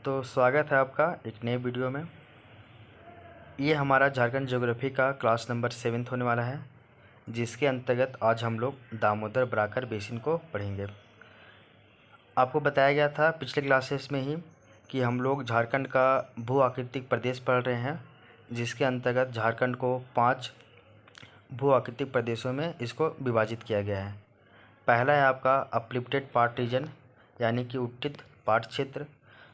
तो स्वागत है आपका एक नए वीडियो में। ये हमारा झारखंड ज्योग्राफी का क्लास नंबर 7 होने वाला है, जिसके अंतर्गत आज हम लोग दामोदर बराकर बेसिन को पढ़ेंगे। आपको बताया गया था पिछले क्लासेस में ही कि हम लोग झारखंड का भू आकृतिक प्रदेश पढ़ रहे हैं, जिसके अंतर्गत झारखंड को 5 भू आकृतिक प्रदेशों में इसको विभाजित किया गया है। पहला है आपका अपलिफ्टेड पार्ट रीजन, यानी कि उत्थित पाट क्षेत्र।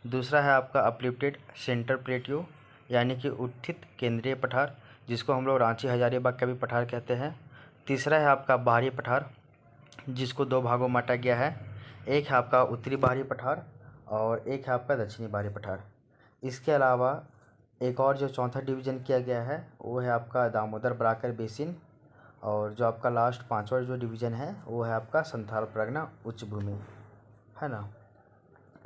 दूसरा है आपका अपलिफ्टेड सेंटर प्लेट्यू, यानी कि उत्थित केंद्रीय पठार, जिसको हम लोग रांची हजारीबाग का भी पठार कहते हैं। तीसरा है आपका बाहरी पठार, जिसको 2 भागों में बांटा गया है। एक है आपका उत्तरी बाहरी पठार और एक है आपका दक्षिणी बाहरी पठार। इसके अलावा एक और जो चौथा डिवीज़न किया गया है वो है आपका दामोदर बराकर बेसिन, और जो आपका लास्ट 5वां जो डिवीज़न है वो है आपका संथाल परगना उच्च भूमि, है ना।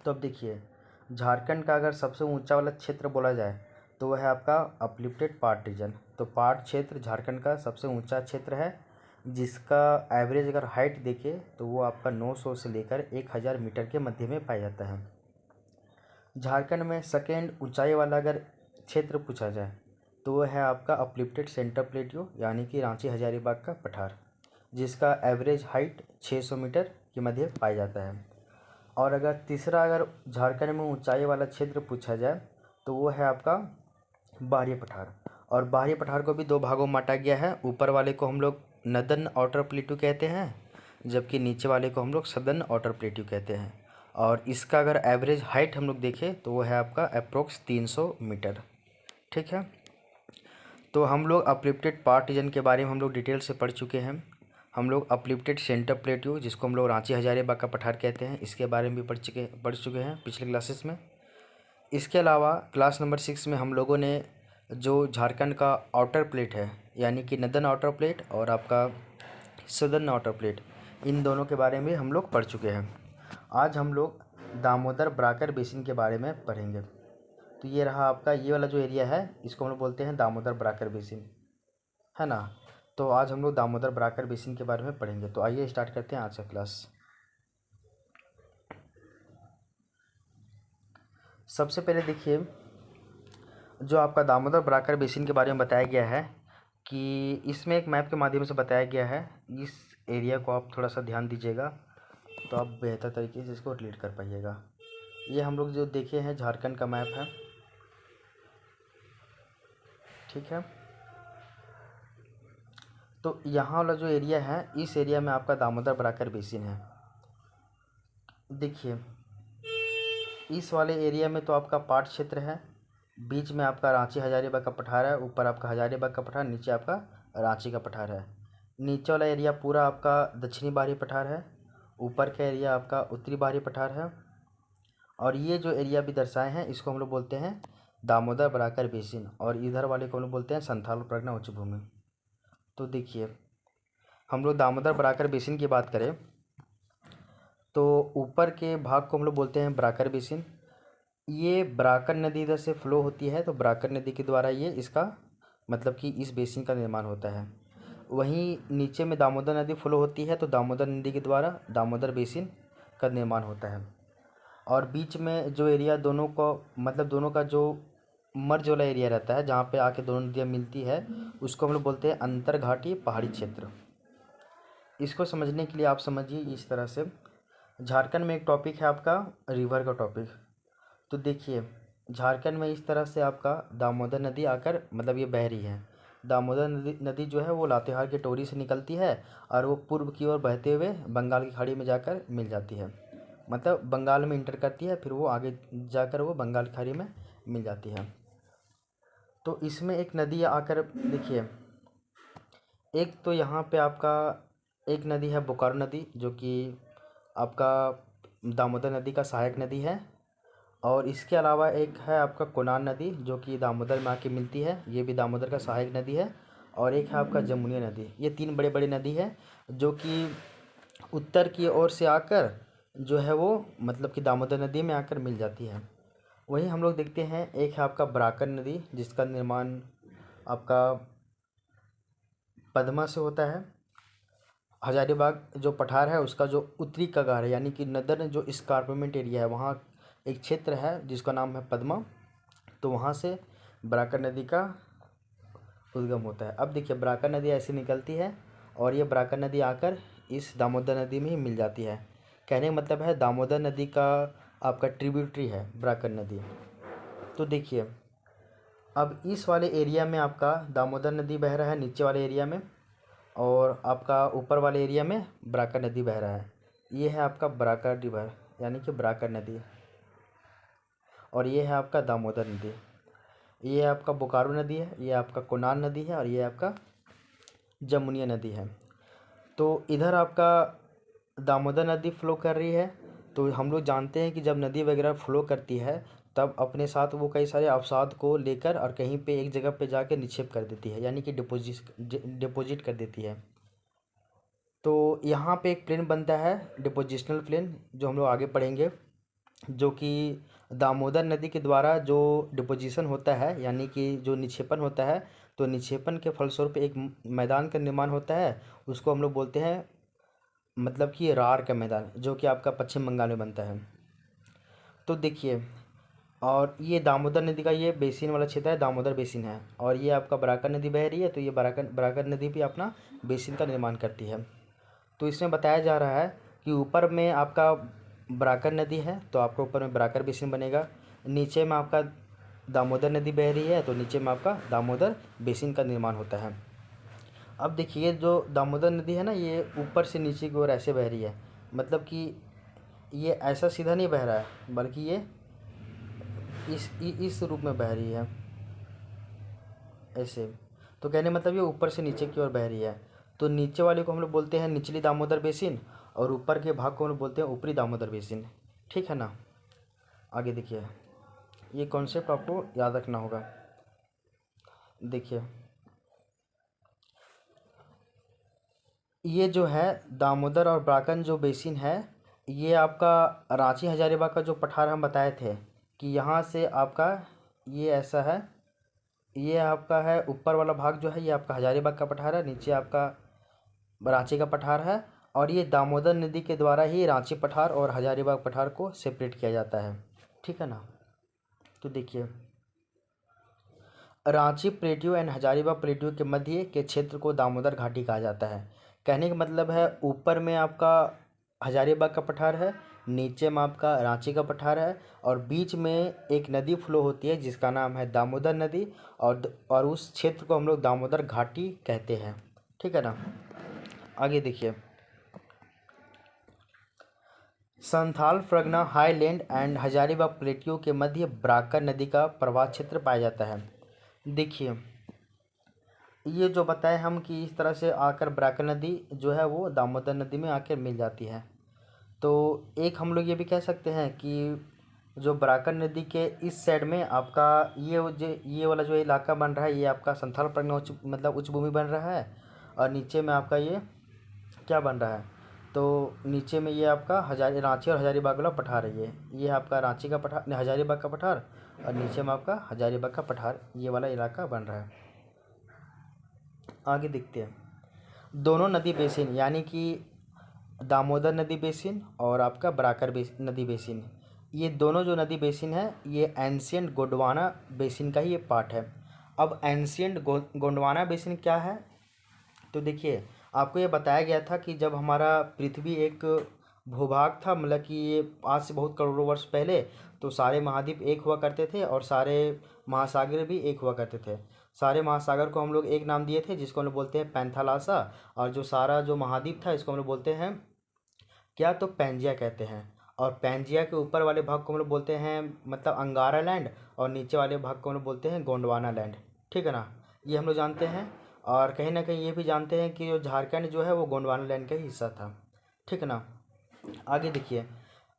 तो अब देखिए, झारखंड का अगर सबसे ऊंचा वाला क्षेत्र बोला जाए तो वह है आपका अपलिफ्टेड पार्ट रीजन। तो पार्ट क्षेत्र झारखंड का सबसे ऊंचा क्षेत्र है, जिसका एवरेज अगर हाइट देखें तो वो आपका 900 से लेकर 1000 मीटर के मध्य में पाया जाता है। झारखंड में सेकेंड ऊंचाई वाला अगर क्षेत्र पूछा जाए तो वह है आपका अपलिफ्टेड सेंटर प्लेट्यू, यानी कि रांची हजारीबाग का पठार, जिसका एवरेज हाइट 600 मीटर के मध्य पाया जाता है। और अगर झारखंड में ऊंचाई वाला क्षेत्र पूछा जाए तो वो है आपका बाहरी पठार। और बाहरी पठार को भी 2 भागों में बांटा गया है। ऊपर वाले को हम लोग नदर्न आउटर प्लेट्यू कहते हैं, जबकि नीचे वाले को हम लोग सदर्न आउटर प्लेट्यू कहते हैं। और इसका अगर एवरेज हाइट हम लोग देखें तो वो है आपका अप्रोक्स 300 मीटर। ठीक है, तो हम लोग अपलिफ्टेड पार्ट रीजन के बारे में हम लोग डिटेल से पढ़ चुके हैं। हम लोग अपलिफ्टेड सेंटर प्लेट्यू, जिसको हम लोग रांची हजारीबाग का पठार कहते हैं, इसके बारे में भी पढ़ चुके हैं पिछले क्लासेस में। इसके अलावा क्लास नंबर 6 में हम लोगों ने जो झारखंड का आउटर प्लेट है, यानी कि नदर्न आउटर प्लेट और आपका सदर्न आउटर प्लेट, इन दोनों के बारे में हम लोग पढ़ चुके हैं। आज हम लोग दामोदर बराकर बेसिन के बारे में पढ़ेंगे। तो ये रहा आपका ये वाला जो एरिया है, इसको हम लोग बोलते हैं दामोदर बराकर बेसिन, है ना। तो आज हम लोग दामोदर बराकर बेसिन के बारे में पढ़ेंगे। तो आइए स्टार्ट करते हैं आज का क्लास। सबसे पहले देखिए, जो आपका दामोदर बराकर बेसिन के बारे में बताया गया है कि इसमें एक मैप के माध्यम से बताया गया है। इस एरिया को आप थोड़ा सा ध्यान दीजिएगा तो आप बेहतर तरीके से इसको रिलेट कर पाइएगा। ये हम लोग जो देखे हैं झारखंड का मैप है, ठीक है। तो यहाँ वाला जो एरिया है, इस एरिया में आपका दामोदर बराकर बेसिन है। देखिए, इस वाले एरिया में तो आपका पाट क्षेत्र है, बीच में आपका रांची हजारीबाग का पठार है, ऊपर आपका हजारीबाग का पठार, नीचे आपका रांची का पठार है। नीचे वाला एरिया पूरा आपका दक्षिणी बाहरी पठार है, ऊपर का एरिया आपका उत्तरी बाहरी पठार है। और ये जो एरिया भी दर्शाए हैं इसको हम लोग बोलते हैं दामोदर बराकर बेसिन, और इधर वाले को हम लोग बोलते हैं संथाल परगना उच्च भूमि। तो देखिए, हम लोग दामोदर बराकर बेसिन की बात करें तो ऊपर के भाग को हम लोग बोलते हैं बराकर बेसिन। ये बराकर नदी इधर से फ्लो होती है, तो बराकर नदी के द्वारा ये इसका मतलब कि इस बेसिन का निर्माण होता है। वहीं नीचे में दामोदर नदी फ्लो होती है, तो दामोदर नदी के द्वारा दामोदर बेसिन का निर्माण होता है। और बीच में जो एरिया दोनों को मतलब दोनों का जो मर्ज वाला एरिया रहता है, जहाँ पे आके दोनों नदियाँ मिलती है, उसको हम लोग बोलते हैं अंतरघाटी पहाड़ी क्षेत्र। इसको समझने के लिए आप समझिए इस तरह से, झारखंड में एक टॉपिक है आपका रिवर का टॉपिक। तो देखिए, झारखंड में इस तरह से आपका दामोदर नदी आकर मतलब ये बह रही है। दामोदर नदी जो है वो लातेहार के टोरी से निकलती है और वो पूर्व की ओर बहते हुए बंगाल की खाड़ी में जाकर मिल जाती है, मतलब बंगाल में इंटर करती है, फिर वो आगे जाकर वो बंगाल की खाड़ी में मिल जाती है। तो इसमें एक नदी आकर देखिए, एक तो यहाँ पे आपका एक नदी है बोकारो नदी, जो कि आपका दामोदर नदी का सहायक नदी है। और इसके अलावा एक है आपका कोनान नदी, जो कि दामोदर में आके मिलती है, ये भी दामोदर का सहायक नदी है। और एक है आपका जमुनिया नदी। ये 3 बड़े बड़े नदी है जो कि उत्तर की ओर से आकर जो है वो मतलब कि दामोदर नदी में आकर मिल जाती है। वहीं हम लोग देखते हैं एक है आपका बराकर नदी, जिसका निर्माण आपका पद्मा से होता है। हजारीबाग जो पठार है उसका जो उत्तरी कगार है, यानी कि नदर्न जो इस्कार्पमेंट एरिया है, वहाँ एक क्षेत्र है जिसका नाम है पद्मा, तो वहाँ से बराकर नदी का उद्गम होता है। अब देखिए बराकर नदी ऐसे निकलती है और ये बराकर नदी आकर इस दामोदर नदी में ही मिल जाती है। कहने का मतलब है दामोदर नदी का आपका ट्रिब्यूटरी है बराकर नदी। तो देखिए अब इस वाले एरिया में आपका दामोदर नदी बह रहा है नीचे वाले एरिया में, और आपका ऊपर वाले एरिया में बराकर नदी बह रहा है। ये है आपका बराकर रिवर यानी कि बराकर नदी, और ये है आपका दामोदर नदी। ये आपका बोकारो नदी है, ये आपका कोनान नदी है, और ये आपका जमुनिया नदी है। तो इधर आपका दामोदर नदी फ़्लो कर रही है। तो हम लोग जानते हैं कि जब नदी वगैरह फ़्लो करती है तब अपने साथ वो कई सारे अवसाद को लेकर और कहीं पे एक जगह पे जाके निक्षेप कर देती है, यानी कि डिपोजिट कर देती है। तो यहाँ पे एक प्लेन बनता है डिपोजिशनल प्लेन, जो हम लोग आगे पढ़ेंगे, जो कि दामोदर नदी के द्वारा जो डिपोजिशन होता है यानी कि जो निक्षेपण होता है, तो निक्षेपण के फलस्वरूप एक मैदान का निर्माण होता है। उसको हम लोग बोलते हैं मतलब कि रार का मैदान, जो कि आपका पश्चिम बंगाल में बनता है। तो देखिए, और ये दामोदर नदी का ये बेसिन वाला क्षेत्र है, दामोदर बेसिन है, और ये आपका बराकर नदी बह रही है, तो ये बराकर नदी भी अपना बेसिन का निर्माण करती है। तो इसमें बताया जा रहा है कि ऊपर में आपका बराकर नदी है तो आपका ऊपर में बराकर बेसिन बनेगा, नीचे में आपका दामोदर नदी बह रही है तो नीचे में आपका दामोदर बेसिन का निर्माण होता है। अब देखिए जो दामोदर नदी है ना, ये ऊपर से नीचे की ओर ऐसे बह रही है, मतलब कि ये ऐसा सीधा नहीं बह रहा है, बल्कि ये इस रूप में बह रही है ऐसे। तो कहने मतलब ये ऊपर से नीचे की ओर बह रही है। तो नीचे वाले को हम लोग बोलते हैं निचली दामोदर बेसिन, और ऊपर के भाग को हम लोग बोलते हैं ऊपरी दामोदर बेसिन। ठीक है ना। आगे देखिए, ये कॉन्सेप्ट आपको याद रखना होगा। देखिए ये जो है दामोदर और बराकर जो बेसिन है, ये आपका रांची हजारीबाग का जो पठार हम बताए थे कि यहाँ से आपका ये ऐसा है, ये आपका है ऊपर वाला भाग जो है ये आपका हजारीबाग का पठार है, नीचे आपका रांची का पठार है, और ये दामोदर नदी के द्वारा ही रांची पठार और हजारीबाग पठार को सेपरेट किया जाता है। ठीक है ना। तो देखिए Ranchi plateau and Hazaribagh plateau के मध्य के क्षेत्र को दामोदर घाटी कहा जाता है। कहने का मतलब है ऊपर में आपका हजारीबाग का पठार है, नीचे में आपका रांची का पठार है, और बीच में एक नदी फ्लो होती है जिसका नाम है दामोदर नदी, और उस क्षेत्र को हम लोग दामोदर घाटी कहते हैं। ठीक है ना। आगे देखिए, Santhal Pargana highland and Hazaribagh plateau के मध्य बराकर नदी का प्रवाह क्षेत्र पाया जाता है। देखिए ये जो बताए हम कि इस तरह से आकर बराकर नदी जो है वो दामोदर नदी में आकर मिल जाती है। तो एक हम लोग ये भी कह सकते हैं कि जो बराकर नदी के इस साइड में आपका ये वाला जो इलाका बन रहा है ये आपका संथाल परगना मतलब उच्च भूमि बन रहा है, और नीचे में आपका ये क्या बन रहा है, तो नीचे में ये आपका रांची और हजारीबाग वाला पठार है। ये आपका रांची का पठार, हजारीबाग का पठार, और नीचे में आपका हजारीबाग का पठार, ये वाला इलाका बन रहा है। आगे देखते हैं, दोनों नदी बेसिन यानी कि दामोदर नदी बेसिन और आपका बराकर नदी बेसिन, ये दोनों जो नदी बेसिन है ये एंशियंट गोंडवाना बेसिन का ही ये पार्ट है। अब एंशियंट गोंडवाना बेसिन क्या है, तो देखिए आपको ये बताया गया था कि जब हमारा पृथ्वी एक भूभाग था, मतलब कि ये आज से बहुत करोड़ों वर्ष पहले, तो सारे महाद्वीप एक हुआ करते थे और सारे महासागर भी एक हुआ करते थे। सारे महासागर को हम लोग एक नाम दिए थे जिसको हम लोग बोलते हैं पैंथालासा, और जो सारा जो महाद्वीप था इसको हम लोग बोलते हैं क्या, तो पैंजिया कहते हैं। और पैंजिया के ऊपर वाले भाग को हम लोग बोलते हैं मतलब अंगारा लैंड, और नीचे वाले भाग को हम लोग बोलते हैं गोंडवाना लैंड। ठीक है ना, ये हम लोग जानते हैं। और कहीं ना कहीं ये भी जानते हैं कि जो झारखंड जो है वो गोंडवाना लैंड का ही हिस्सा था। ठीक है ना। आगे देखिए,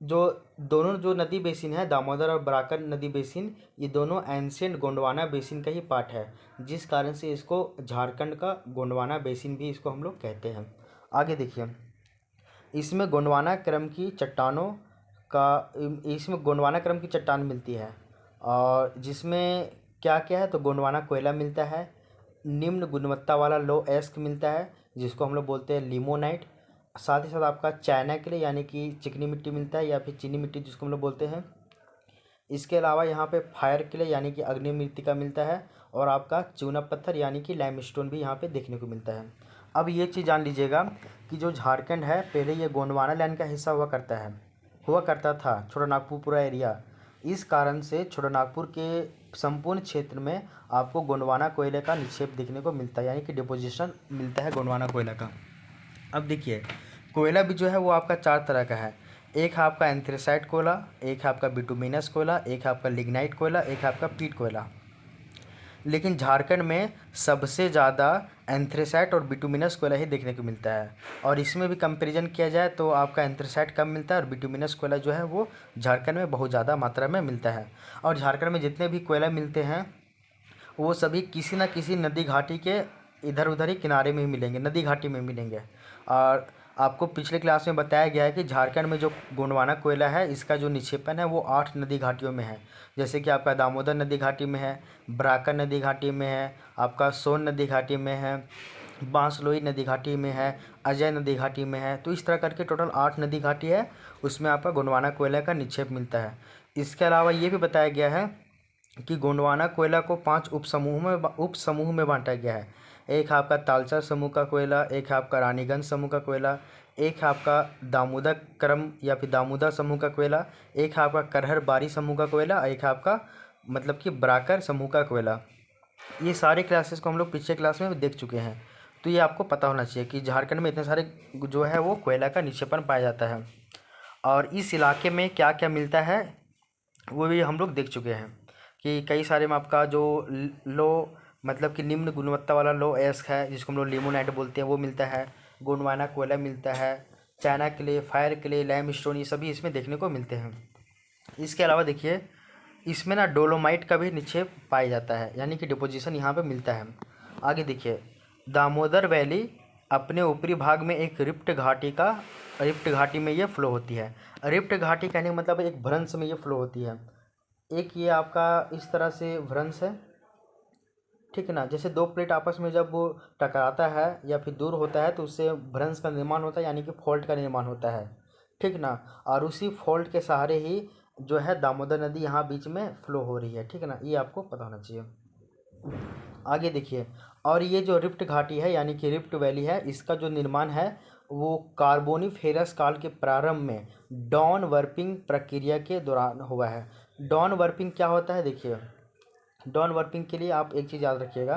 जो दोनों जो नदी बेसिन है दामोदर और बराकर नदी बेसिन, ये दोनों एंशियंट गोंडवाना बेसिन का ही पार्ट है, जिस कारण से इसको झारखंड का गोंडवाना बेसिन भी इसको हम लोग कहते हैं। आगे देखिए, इसमें गोंडवाना क्रम की चट्टानों इसमें गोंडवाना क्रम की चट्टान मिलती है, और जिसमें क्या क्या है, तो गोंडवाना कोयला मिलता है, निम्न गुणवत्ता वाला लो एस्क मिलता है जिसको हम लोग बोलते हैं लिमोनाइट, साथ ही साथ आपका चाइना के लिए यानी कि चिकनी मिट्टी मिलता है या फिर चीनी मिट्टी जिसको हम लोग बोलते हैं, इसके अलावा यहाँ पे फायर क्ले यानी कि अग्नि मृत्तिका मिलता है, और आपका चूना पत्थर यानी कि लाइमस्टोन भी यहाँ पे देखने को मिलता है। अब ये चीज़ जान लीजिएगा कि जो झारखंड है पहले ये गोंडवाना लैंड का हिस्सा हुआ करता था, छोटा नागपुर पूरा एरिया। इस कारण से छोटा नागपुर के संपूर्ण क्षेत्र में आपको गोंडवाना कोयले का निक्षेप देखने को मिलता है, यानी कि डिपोजिशन मिलता है गोंडवाना कोयला का। अब देखिए कोयला भी जो है वो आपका 4 तरह का है। एक है आपका एंथ्रेसाइट कोयला, एक है आपका बिटुमिनस कोयला, एक है आपका लिग्नाइट कोयला, एक है आपका पीट कोयला। लेकिन झारखंड में सबसे ज़्यादा एंथ्रेसाइट और बिटुमिनस कोयला ही देखने को मिलता है, और इसमें भी कंपैरिजन किया जाए तो आपका एंथ्रेसाइट कम मिलता है और बिटुमिनस कोयला जो है वो झारखंड में बहुत ज़्यादा मात्रा में मिलता है। और झारखंड में जितने भी कोयला मिलते हैं वो सभी किसी न किसी नदी घाटी के इधर उधर ही किनारे में ही मिलेंगे, नदी घाटी में मिलेंगे। और आपको पिछले क्लास में बताया गया है कि झारखंड में जो गोंडवाना कोयला है इसका जो निक्षेपण है वो 8 नदी घाटियों में है। जैसे कि आपका दामोदर नदी घाटी में है, ब्राकर नदी घाटी में है, आपका सोन नदी घाटी में है, बांसलोई नदी घाटी में है, अजय नदी घाटी में है। तो इस तरह करके टोटल 8 नदी घाटी है, उसमें आपका गोंडवाना कोयला का निक्षेप मिलता है। इसके अलावा ये भी बताया गया है कि गोंडवाना कोयला को 5 उपसमूह में बांटा गया है। एक है आपका तालचर समूह का कोयला, एक है आपका रानीगंज समूह का कोयला, एक है आपका दामोदर क्रम या फिर दामोदर समूह का कोयला, एक है आपका करहर बारी समूह का कोयला, एक है आपका मतलब कि ब्राकर समूह का कोयला। ये सारे क्लासेस को हम लोग पिछले क्लास में देख चुके हैं, तो ये आपको पता होना चाहिए कि झारखंड में इतने सारे जो है वो कोयला का निक्षेपण पाया जाता है। और इस इलाके में क्या क्या मिलता है वो भी हम लोग देख चुके हैं कि कई सारे में आपका जो लो मतलब कि निम्न गुणवत्ता वाला लो एस्क है जिसको हम लोग लिमोनाइट बोलते हैं वो मिलता है, गोंडवाना कोयला मिलता है, China clay, fire clay, limestone, ये सभी इसमें देखने को मिलते हैं। इसके अलावा देखिए इसमें ना डोलोमाइट का भी निक्षेप पाया जाता है, यानी कि डिपोजिशन यहाँ पे मिलता है। आगे देखिए दामोदर वैली अपने ऊपरी भाग में एक रिफ्ट घाटी में ये फ्लो होती है। रिफ्ट घाटी कहने का मतलब एक भ्रंश में ये फ्लो होती है। एक ये आपका इस तरह से भ्रंश है, ठीक है ना। जैसे दो प्लेट आपस में जब वो टकराता है या फिर दूर होता है तो उससे भ्रंश का निर्माण होता है, यानी कि फॉल्ट का निर्माण होता है, ठीक ना। और उसी फॉल्ट के सहारे ही जो है दामोदर नदी यहाँ बीच में फ्लो हो रही है, ठीक है ना। ये आपको पता होना चाहिए। आगे देखिए, और ये जो रिफ्ट घाटी है यानी कि रिफ्ट वैली है, इसका जो निर्माण है वो कार्बोनिफेरस काल के प्रारंभ में डॉन वर्पिंग प्रक्रिया के दौरान हुआ है। डॉन वर्पिंग क्या होता है, देखिए डॉन वर्पिंग के लिए आप एक चीज़ याद रखिएगा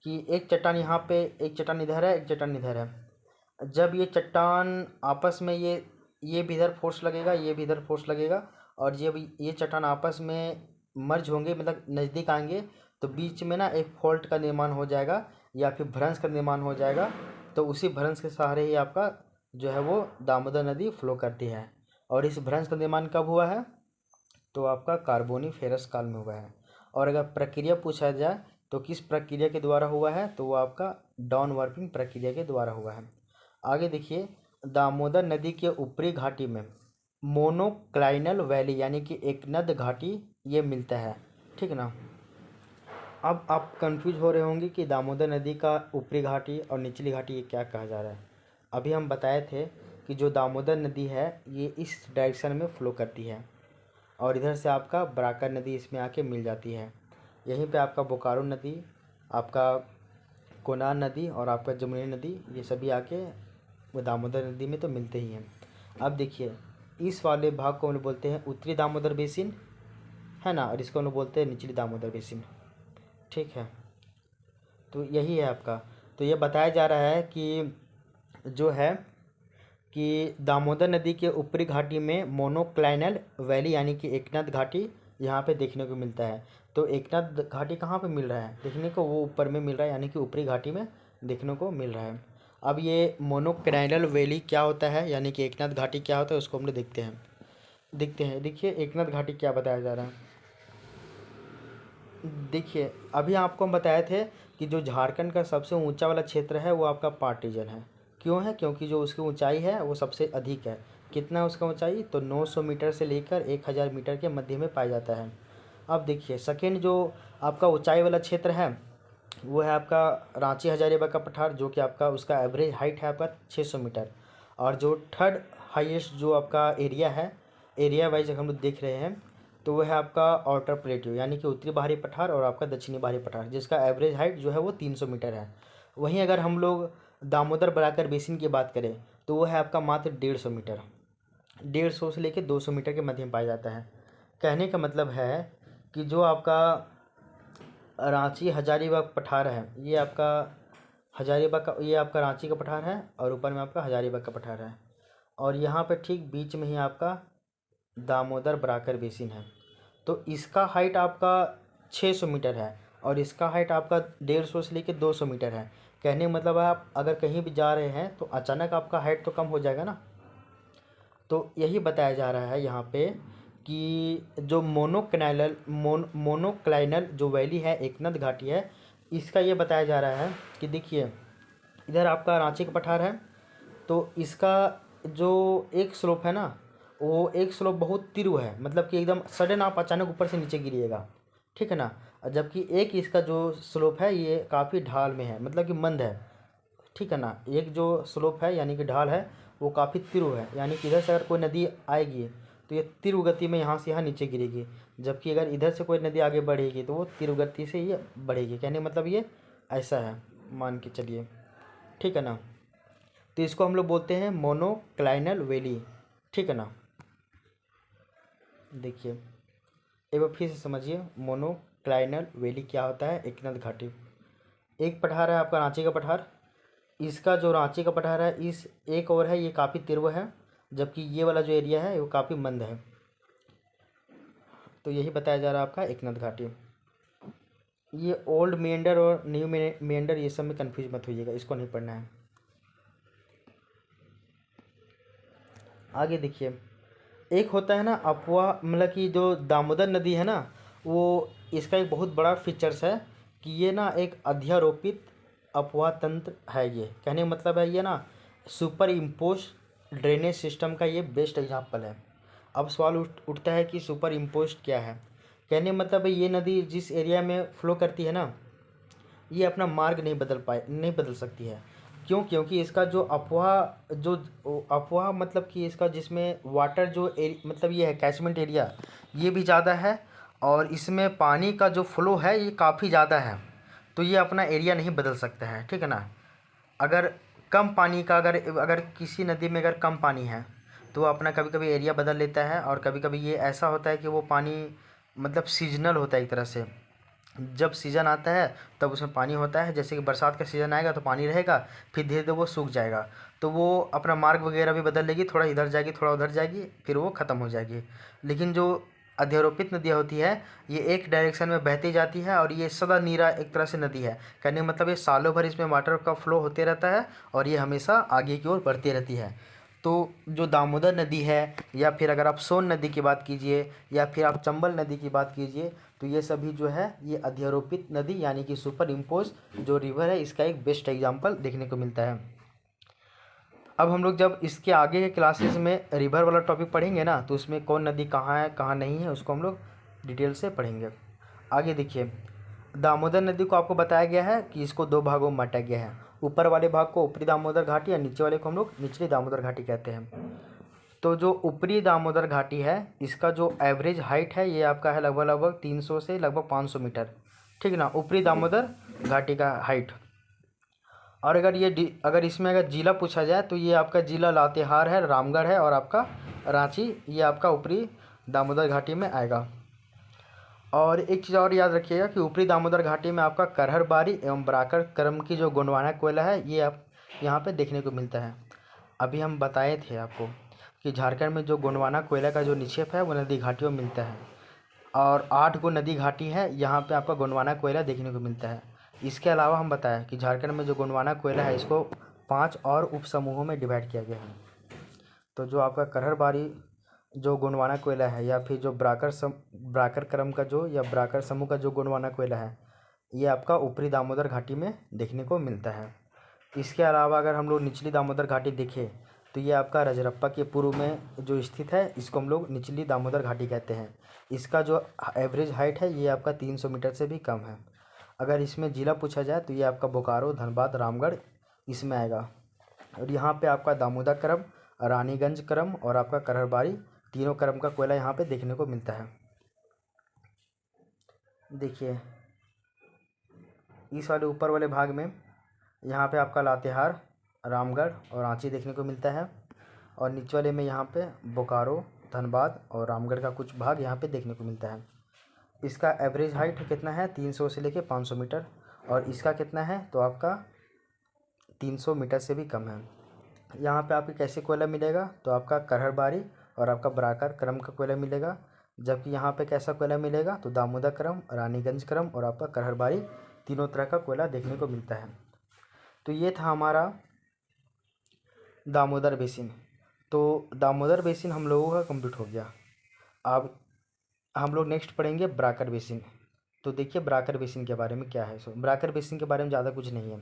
कि एक चट्टान यहाँ पे, एक चट्टान इधर है, एक चट्टान इधर है। जब ये चट्टान आपस में ये भी इधर फोर्स लगेगा, ये भी इधर फोर्स लगेगा, और जब ये चट्टान आपस में मर्ज होंगे मतलब नज़दीक आएंगे तो बीच में ना एक फॉल्ट का निर्माण हो जाएगा या फिर भ्रंश का निर्माण हो जाएगा। तो उसी भ्रंश के सहारे ही आपका जो है वो दामोदर नदी फ्लो करती है। और इस भ्रंश का निर्माण कब हुआ है, तो आपका कार्बोनिफेरस काल में हुआ है। और अगर प्रक्रिया पूछा जाए तो किस प्रक्रिया के द्वारा हुआ है, तो वो आपका डॉन वर्पिंग प्रक्रिया के द्वारा हुआ है। आगे देखिए दामोदर नदी के ऊपरी घाटी में मोनोक्लाइनल वैली यानी कि एकनद घाटी ये मिलता है, ठीक ना। अब आप कंफ्यूज हो रहे होंगे कि दामोदर नदी का ऊपरी घाटी और निचली घाटी ये क्या कहा जा रहा है। अभी हम बताए थे कि जो दामोदर नदी है ये इस डायरेक्शन में फ़्लो करती है और इधर से आपका ब्राकर नदी इसमें आके मिल जाती है। यहीं पे आपका बोकारो नदी, आपका कोनार नदी और आपका जमुनी नदी ये सभी आके वो दामोदर नदी में तो मिलते ही हैं। अब देखिए इस वाले भाग को हम लोग बोलते हैं उत्तरी दामोदर बेसिन, है ना, और इसको हम लोग बोलते हैं निचली दामोदर बेसिन, ठीक है। तो यही है आपका। तो ये बताया जा रहा है कि जो है कि दामोदर नदी के ऊपरी घाटी में मोनोक्लाइनल वैली यानी कि एकनाथ घाटी यहाँ पे देखने को मिलता है। तो एकनाथ घाटी कहाँ पे मिल रहा है देखने को, वो ऊपर में मिल रहा है यानी कि ऊपरी घाटी में देखने को मिल रहा है। अब ये मोनोक्लाइनल वैली क्या होता है यानी कि एकनाथ घाटी क्या होता है उसको हम लोग देखते हैं। देखिए एकनाथ घाटी क्या बताया जा रहा है। देखिए अभी आपको हम बताए थे कि जो झारखंड का सबसे ऊंचा वाला क्षेत्र है वो आपका पार्ट रीजन है। क्यों है, क्योंकि जो उसकी ऊंचाई है वो सबसे अधिक है। कितना है उसका ऊंचाई, तो 900 मीटर से लेकर 1000 मीटर के मध्य में पाया जाता है। अब देखिए सेकेंड जो आपका ऊंचाई वाला क्षेत्र है वो है आपका रांची हजारीबाग का पठार, जो कि आपका उसका एवरेज हाइट है आपका 600 मीटर। और जो थर्ड हाईएस्ट जो आपका एरिया है, एरिया वाइज हम लोग देख रहे हैं तो वह है आपका आउटर प्लेट्यू यानी कि उत्तरी बाहरी पठार और आपका दक्षिणी बाहरी पठार, जिसका एवरेज हाइट जो है वो 300 मीटर है। वहीं अगर हम लोग दामोदर बराकर बेसिन की बात करें तो वो है आपका मात्र 150 मीटर, 150 से लेकर 200 मीटर के मध्य में पाया जाता है। कहने का मतलब है कि जो आपका रांची हजारीबाग पठार है, ये आपका हजारीबाग का, ये आपका रांची का पठार है और ऊपर में आपका हजारीबाग का पठार है, और यहाँ पे ठीक बीच में ही आपका दामोदर बराकर बेसिन है। तो इसका हाइट आपका 600 मीटर है और इसका हाइट आपका 150 से लेकर 200 मीटर है। कहने का मतलब आप अगर कहीं भी जा रहे हैं तो अचानक आपका हाइट तो कम हो जाएगा ना। तो यही बताया जा रहा है यहाँ पे कि जो मोनोक्लाइनल जो वैली है, एकनाथ घाटी है, इसका ये बताया जा रहा है कि देखिए इधर आपका रांची का पठार है, तो इसका जो एक स्लोप है ना, वो एक स्लोप बहुत तीव्र है, मतलब कि एकदम सडन आप अचानक ऊपर से नीचे गिरिएगा, ठीक है ना। और जबकि एक इसका जो स्लोप है ये काफ़ी ढाल में है, मतलब कि मंद है, ठीक है ना। एक जो स्लोप है यानी कि ढाल है वो काफ़ी तीव्र है, यानी कि इधर से अगर कोई नदी आएगी तो ये तीव्र गति में यहाँ से यहाँ नीचे गिरेगी, जबकि अगर इधर से कोई नदी आगे बढ़ेगी तो वो तीव्र गति से ये बढ़ेगी। कहने का मतलब ये ऐसा है, मान के चलिए, ठीक है ना। तो इसको हम लोग बोलते हैं मोनोक्लाइनल वैली, ठीक है ना। देखिए एक बार फिर से समझिए, मोनोक्लाइनल वैली क्या होता है। एकनाथ घाटी एक पठार है आपका रांची का पठार, इसका जो रांची का पठार है इस एक और है, ये काफ़ी तीव्र है, जबकि ये वाला जो एरिया है वो काफ़ी मंद है। तो यही बताया जा रहा है आपका एकनाथ घाटी। ये ओल्ड मेंढर और न्यू मेंढर ये सब में कन्फ्यूज मत होइएगा, इसको नहीं पढ़ना है। आगे देखिए, एक होता है ना अफवाह, मतलब कि जो दामोदर नदी है ना, वो इसका एक बहुत बड़ा फीचर्स है कि ये ना एक अध्यारोपित अफवाह तंत्र है। ये कहने का मतलब है ये ना सुपर इम्पोज ड्रेनेज सिस्टम का ये बेस्ट एग्जाम्पल है। अब सवाल उठता है कि सुपर इम्पोज क्या है। कहने का मतलब है ये नदी जिस एरिया में फ्लो करती है ना, ये अपना मार्ग नहीं बदल सकती है। क्यों? क्योंकि इसका जो अफवाह मतलब कि इसका जिसमें वाटर मतलब ये है कैचमेंट एरिया ये भी ज़्यादा है, और इसमें पानी का जो फ्लो है ये काफ़ी ज़्यादा है, तो ये अपना एरिया नहीं बदल सकता है, ठीक है ना। अगर कम पानी का अगर अगर किसी नदी में अगर कम पानी है तो वो अपना कभी कभी एरिया बदल लेता है, और कभी कभी ये ऐसा होता है कि वो पानी मतलब सीजनल होता है एक तरह से। जब सीज़न आता है तब उसमें पानी होता है, जैसे कि बरसात का सीज़न आएगा तो पानी रहेगा, फिर धीरे धीरे वो सूख जाएगा, तो वो अपना मार्ग वगैरह भी बदल लेगी, थोड़ा इधर जाएगी थोड़ा उधर जाएगी, फिर वो ख़त्म हो जाएगी। लेकिन जो अध्यारोपित नदियाँ होती है ये एक डायरेक्शन में बहती जाती है, और ये सदा नीरा एक तरह से नदी है। कहने का मतलब ये सालों भर इसमें वाटर का फ्लो होते रहता है और ये हमेशा आगे की ओर बढ़ती रहती है। तो जो दामोदर नदी है, या फिर अगर आप सोन नदी की बात कीजिए, या फिर आप चंबल नदी की बात कीजिए, तो ये सभी जो है ये अध्यारोपित नदी यानी कि सुपर इम्पोज जो रिवर है, इसका एक बेस्ट एग्जाम्पल देखने को मिलता है। अब हम लोग जब इसके आगे के क्लासेस में रिवर वाला टॉपिक पढ़ेंगे ना, तो उसमें कौन नदी कहाँ है कहाँ नहीं है उसको हम लोग डिटेल से पढ़ेंगे। आगे देखिए, दामोदर नदी को आपको बताया गया है कि इसको दो भागों में बांटा गया है। ऊपर वाले भाग को ऊपरी दामोदर घाटी, और नीचे वाले को हम लोग निचली दामोदर घाटी कहते हैं। तो जो ऊपरी दामोदर घाटी है इसका जो एवरेज हाइट है ये आपका है लगभग लगभग 300 से लगभग 500 मीटर, ठीक है ना, ऊपरी दामोदर घाटी का हाइट। और अगर इसमें अगर ज़िला पूछा जाए तो ये आपका ज़िला लातेहार है, रामगढ़ है, और आपका रांची ये आपका ऊपरी दामोदर घाटी में आएगा। और एक चीज़ और याद रखिएगा कि ऊपरी दामोदर घाटी में आपका करहर बारी एवं बराकर क्रम की जो गोंडवाना कोयला है ये आप यहाँ पे देखने को मिलता है। अभी हम बताए थे आपको कि झारखंड में जो गोंडवाना कोयला का जो निक्षेप है वो नदी घाटियों में मिलता है, और 8 गो नदी घाटी है यहाँ पे आपका गोंडवाना कोयला देखने को मिलता है। इसके अलावा हम बताएं कि झारखंड में जो गोंडवाना कोयला है इसको 5 और उप समूहों में डिवाइड किया गया है। तो जो आपका करहरबारी जो गोंडवाना कोयला है, या फिर जो ब्राकर क्रम का जो या ब्राकर समूह का जो गोंडवाना कोयला है, ये आपका ऊपरी दामोदर घाटी में देखने को मिलता है। इसके अलावा अगर हम लोग निचली दामोदर घाटी देखें तो ये आपका रजरप्पा के पूर्व में जो स्थित है इसको हम लोग निचली दामोदर घाटी कहते हैं। इसका जो एवरेज हाइट है ये आपका 300 मीटर से भी कम है। अगर इसमें ज़िला पूछा जाए तो ये आपका बोकारो, धनबाद, रामगढ़ इसमें आएगा। और यहाँ पे आपका दामोदर क्रम, रानीगंज क्रम और आपका करहरबारी तीनों क्रम का कोयला यहाँ पे देखने को मिलता है। देखिए इस वाले ऊपर वाले भाग में यहाँ पे आपका लातेहार, रामगढ़ और रांची देखने को मिलता है, और नीचे वाले में यहाँ पे बोकारो, धनबाद और रामगढ़ का कुछ भाग यहाँ पे देखने को मिलता है। इसका एवरेज हाइट कितना है, 300 से लेके 500 मीटर, और इसका कितना है तो आपका 300 मीटर से भी कम है। यहाँ पे आपको कैसे कोयला मिलेगा तो आपका करहरबारी और आपका बराकर क्रम का कोयला मिलेगा, जबकि यहाँ पे कैसा कोयला मिलेगा तो दामोदर क्रम, रानीगंज क्रम और आपका करहरबारी, तीनों तरह का कोयला देखने को मिलता है। तो ये था हमारा दामोदर बेसिन। तो दामोदर बेसिन हम लोगों का कंप्लीट हो गया। अब हम लोग नेक्स्ट पढ़ेंगे बराकर बेसिन। तो देखिए बराकर बेसिन के बारे में क्या है। बराकर बेसिन के बारे में ज़्यादा कुछ नहीं है।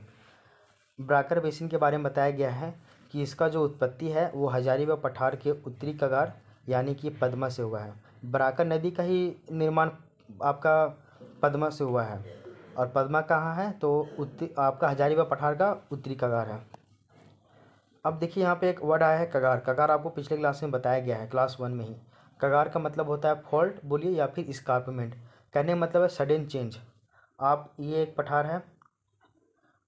बराकर बेसिन के बारे में बताया गया है कि इसका जो उत्पत्ति है वो हजारीबाग पठार के उत्तरी कगार यानी कि पद्मा से हुआ है। बराकर नदी का ही निर्माण आपका पद्मा से हुआ है, और पद्मा कहाँ है तो आपका हजारीबाग पठार का उत्तरी कगार है। अब देखिए यहाँ पे एक वर्ड आया है कगार। कगार आपको पिछले क्लास में बताया गया है, क्लास 1 में ही। कगार का मतलब होता है फॉल्ट बोलिए या फिर स्कार्पमेंट। कहने का मतलब है सडन चेंज। आप ये एक पठार है,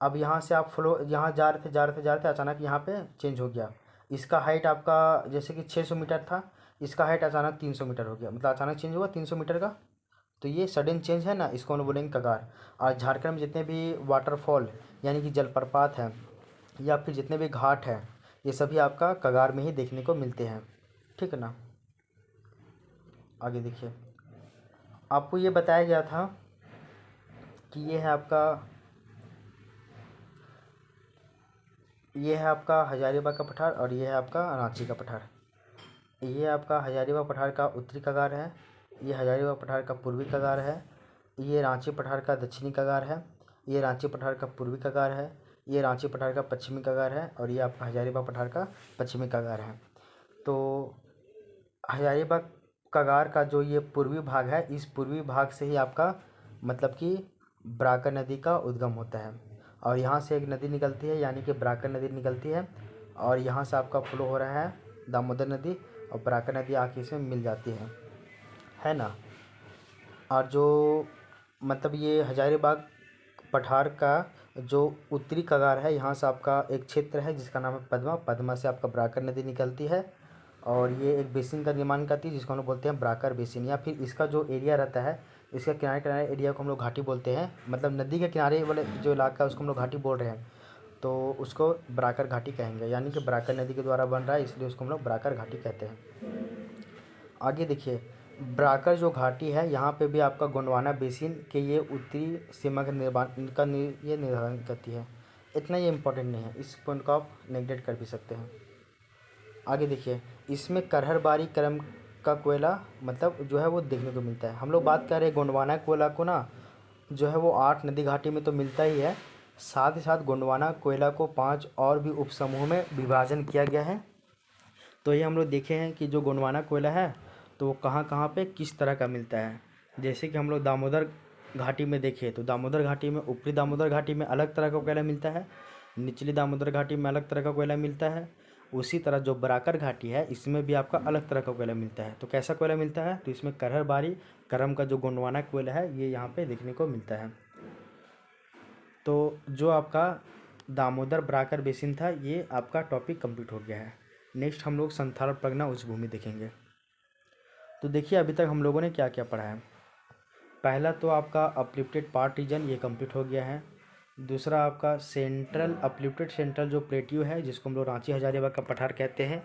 अब यहाँ से आप फ्लो यहाँ जा रहे थे अचानक यहाँ पे चेंज हो गया। इसका हाइट आपका जैसे कि 600 मीटर था, इसका हाइट अचानक 300 मीटर हो गया, मतलब अचानक चेंज हुआ 300 मीटर का। तो ये सडन चेंज है ना, इसको हम बोलेंगे कगार। और झारखंड में जितने भी वाटरफॉल यानी कि जलप्रपात हैं या फिर जितने भी घाट हैं, ये सभी आपका कगार में ही देखने को मिलते हैं। ठीक है ना। आगे देखिए, आपको ये बताया गया था कि ये है आपका हजारीबाग का पठार और ये है आपका रांची का पठार। ये आपका हजारीबाग पठार का उत्तरी कगार है, ये हजारीबाग पठार का पूर्वी कगार है, ये रांची पठार का दक्षिणी कगार है, ये रांची पठार का पूर्वी कगार है, ये रांची पठार का पश्चिमी कगार है, और ये आपका हजारीबाग पठार का पश्चिमी कगार है। तो हजारीबाग कगार का जो ये पूर्वी भाग है, इस पूर्वी भाग से ही आपका मतलब कि बराकर नदी का उद्गम होता है, और यहाँ से एक नदी निकलती है यानी कि बराकर नदी निकलती है, और यहाँ से आपका फ्लो हो रहा है दामोदर नदी, और बराकर नदी आके इसमें मिल जाती है ना। और जो मतलब ये हजारीबाग पठार का जो उत्तरी कगार है, यहाँ से आपका एक क्षेत्र है जिसका नाम है पद्मा। पद्मा से आपका बराकर नदी निकलती है, और ये एक बेसिन का निर्माण करती है जिसको हम लोग बोलते हैं बराकर बेसिन, या फिर इसका जो एरिया रहता है, इसका किनारे किनारे एरिया को हम लोग घाटी बोलते हैं। मतलब नदी के किनारे वाले जो इलाका है उसको हम लोग घाटी बोल रहे हैं, तो उसको बराकर घाटी कहेंगे, यानी कि बराकर नदी के द्वारा बन रहा है इसलिए उसको हम लोग बराकर घाटी कहते हैं। आगे देखिए, बराकर जो घाटी है यहाँ पे भी आपका गोंडवाना बेसिन के ये उत्तरी सीमा का ये निर्धारण करती है। इतना ये इम्पोर्टेंट नहीं है, इस पॉइंट को आप नेगलेक्ट कर भी सकते हैं। आगे देखिए, इसमें करहरबारी क्रम का कोयला मतलब जो है वो देखने को मिलता है। हम लोग बात कर रहे हैं गोंडवाना कोयला को ना, जो है वो 8 नदी घाटी में तो मिलता ही है, साथ ही साथ गोंडवाना कोयला को 5 और भी उपसमूह में विभाजन किया गया है। तो ये हम लोग देखे हैं कि जो गोंडवाना कोयला है तो वो कहाँ कहाँ पे किस तरह का मिलता है। जैसे कि हम लोग दामोदर घाटी में देखें तो दामोदर घाटी में, ऊपरी दामोदर घाटी में अलग तरह का कोयला मिलता है, निचली दामोदर घाटी में अलग तरह का कोयला मिलता है। उसी तरह जो बराकर घाटी है इसमें भी आपका अलग तरह का कोयला मिलता है। तो कैसा कोयला मिलता है तो इसमें करहरबारी क्रम का जो गोंडवाना कोयला है ये यहाँ पे देखने को मिलता है। तो जो आपका दामोदर बराकर बेसिन था ये आपका टॉपिक कंप्लीट हो गया है। नेक्स्ट हम लोग संथाल परगना उच्च भूमि देखेंगे। तो देखिए अभी तक हम लोगों ने क्या क्या पढ़ा है। पहला तो आपका अपलिफ्टेड पार्ट रीजन ये कंप्लीट हो गया है। दूसरा आपका सेंट्रल अपलिफ्टेड सेंट्रल जो प्लेट्यू है जिसको हम लोग रांची हजारीबाग का पठार कहते हैं,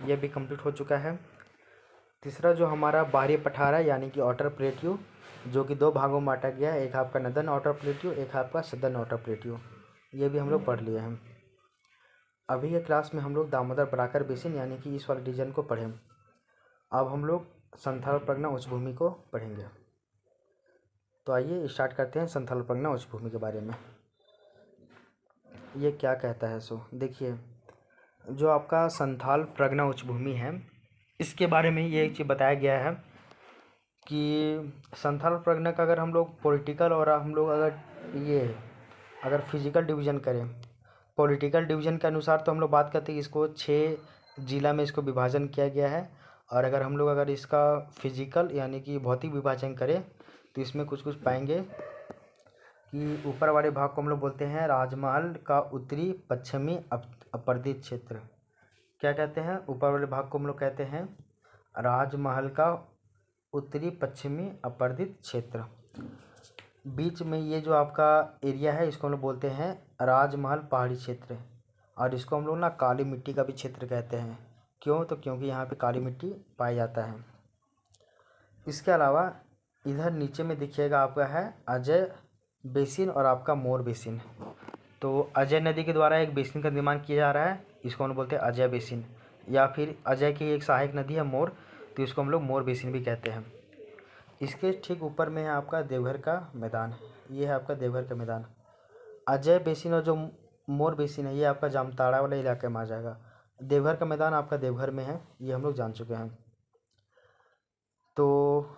यह भी कंप्लीट हो चुका है। तीसरा जो हमारा बाहरी पठार है यानी कि आउटर प्लेट्यू, जो कि 2 भागों में बांटा गया है, एक आपका नदर्न आउटर प्लेट्यू, एक आपका सदर्न आउटर प्लेट्यू, ये भी हम लोग पढ़ लिए हैं। अभी के क्लास में हम लोग दामोदर बराकर बेसिन यानी कि इस वाले रीजन को पढ़ें। अब हम लोग संथाल परगना उच्च भूमि को पढ़ेंगे। तो आइए स्टार्ट करते हैं संथाल परगना उच्च भूमि के बारे में। ये क्या कहता है सो देखिए, जो आपका संथाल परगना उच्च भूमि है इसके बारे में ये एक चीज़ बताया गया है कि संथाल परगना का अगर हम लोग पॉलिटिकल और हम लोग अगर फिजिकल डिवीज़न करें, पॉलिटिकल डिवीज़न के अनुसार तो हम लोग बात करते हैं कि इसको 6 जिला में इसको विभाजन किया गया है, और अगर इसका फिजिकल यानी कि भौतिक विभाजन करें तो इसमें कुछ कुछ पाएंगे कि ऊपर वाले भाग को हम लोग बोलते हैं राजमहल का उत्तरी पश्चिमी अपरदित क्षेत्र। क्या कहते हैं? ऊपर वाले भाग को हम लोग कहते हैं राजमहल का उत्तरी पश्चिमी अपरदित क्षेत्र। बीच में ये जो आपका एरिया है इसको हम लोग बोलते हैं राजमहल पहाड़ी क्षेत्र, और इसको हम लोग ना काली मिट्टी का भी क्षेत्र कहते हैं। क्यों? तो क्योंकि यहाँ पे काली मिट्टी पाया जाता है। इसके अलावा इधर नीचे में देखिएगा आपका है अजय बेसिन और आपका मोर बेसिन। तो अजय नदी के द्वारा एक बेसिन का निर्माण किया जा रहा है, इसको हम बोलते हैं अजय बेसिन, या फिर अजय की एक सहायक नदी है मोर, तो इसको हम लोग मोर बेसिन भी कहते हैं। इसके ठीक ऊपर में है आपका देवघर का मैदान। ये है आपका देवघर का मैदान। अजय बेसिन और जो मोर बेसिन है ये आपका जामताड़ा वाले इलाके में आ जाएगा। देवघर का मैदान आपका देवघर में है, ये हम लोग जान चुके हैं। तो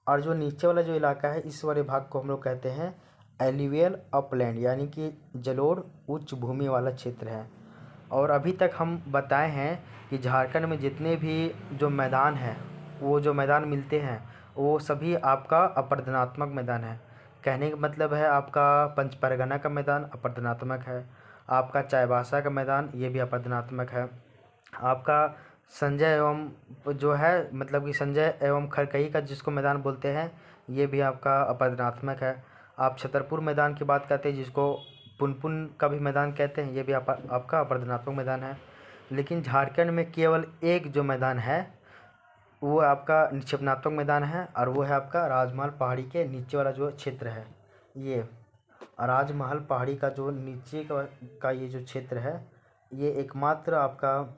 और जो नीचे वाला जो इलाका है इस वाले भाग को हम लोग कहते हैं एलिवियल अपलैंड, यानी कि जलोढ़ उच्च भूमि वाला क्षेत्र है। और अभी तक हम बताए हैं कि झारखंड में जितने भी जो मैदान हैं वो जो मैदान मिलते हैं वो सभी आपका अपरदनात्मक मैदान है। कहने का मतलब है आपका पंच परगना का मैदान अपरदनात्मक है, आपका चाईबासा का मैदान ये भी अपरदनात्मक है, आपका संजय एवं जो है मतलब कि संजय एवं खरकही का जिसको मैदान बोलते हैं ये भी आपका अपरदनात्मक है। आप छतरपुर मैदान की बात करते हैं जिसको पुनपुन का भी मैदान कहते हैं, ये भी आपका अपरदनात्मक मैदान है। लेकिन झारखंड में केवल एक जो मैदान है वो आपका निक्षेपणात्मक मैदान है, और वो है आपका राजमहल पहाड़ी के नीचे वाला जो क्षेत्र है। ये राजमहल पहाड़ी का जो नीचे का ये जो क्षेत्र है ये एकमात्र आपका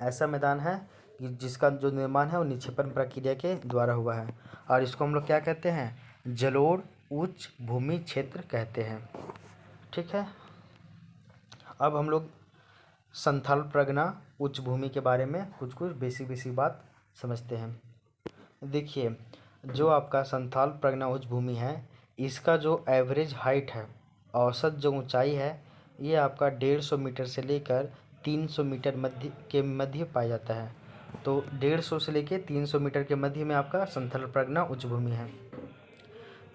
ऐसा मैदान है कि जिसका जो निर्माण है वो निक्षेपण प्रक्रिया के द्वारा हुआ है, और इसको हम लोग क्या कहते हैं जलोढ़ उच्च भूमि क्षेत्र कहते हैं। ठीक है, अब हम लोग संथाल प्रगना उच्च भूमि के बारे में कुछ कुछ बेसिक बात समझते हैं। देखिए, जो आपका संथाल प्रगना उच्च भूमि है इसका जो एवरेज हाइट है, औसत जो ऊंचाई है ये आपका 150 मीटर से लेकर 300 मीटर मध्य पाया जाता है। तो 150 से लेकर 300 मीटर के मध्य में आपका संथाल प्रगना उच्च भूमि है।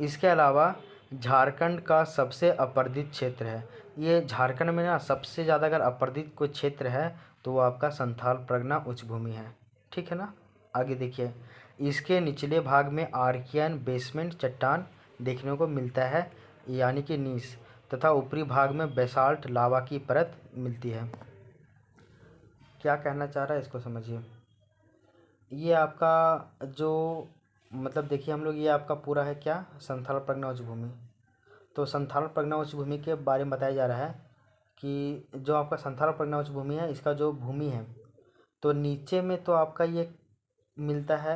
इसके अलावा झारखंड का सबसे अपरदित क्षेत्र है। ये झारखंड में ना सबसे ज़्यादा अगर अपरदित कोई क्षेत्र है तो वो आपका संथाल प्रगना उच्च भूमि है। ठीक है ना। आगे देखिए, इसके निचले भाग में आर्कियन बेसमेंट चट्टान देखने को मिलता है यानी कि नीस, तथा ऊपरी भाग में बेसाल्ट लावा की परत मिलती है। क्या कहना चाह रहा है इसको समझिए। ये आपका जो मतलब देखिए हम लोग ये आपका पूरा है क्या संथाल प्रगना उच्च भूमि। तो संथाल प्रगना उच्च भूमि के बारे में बताया जा रहा है कि जो आपका संथाल प्रगना उच्च भूमि है इसका जो भूमि है तो नीचे में तो आपका ये मिलता है,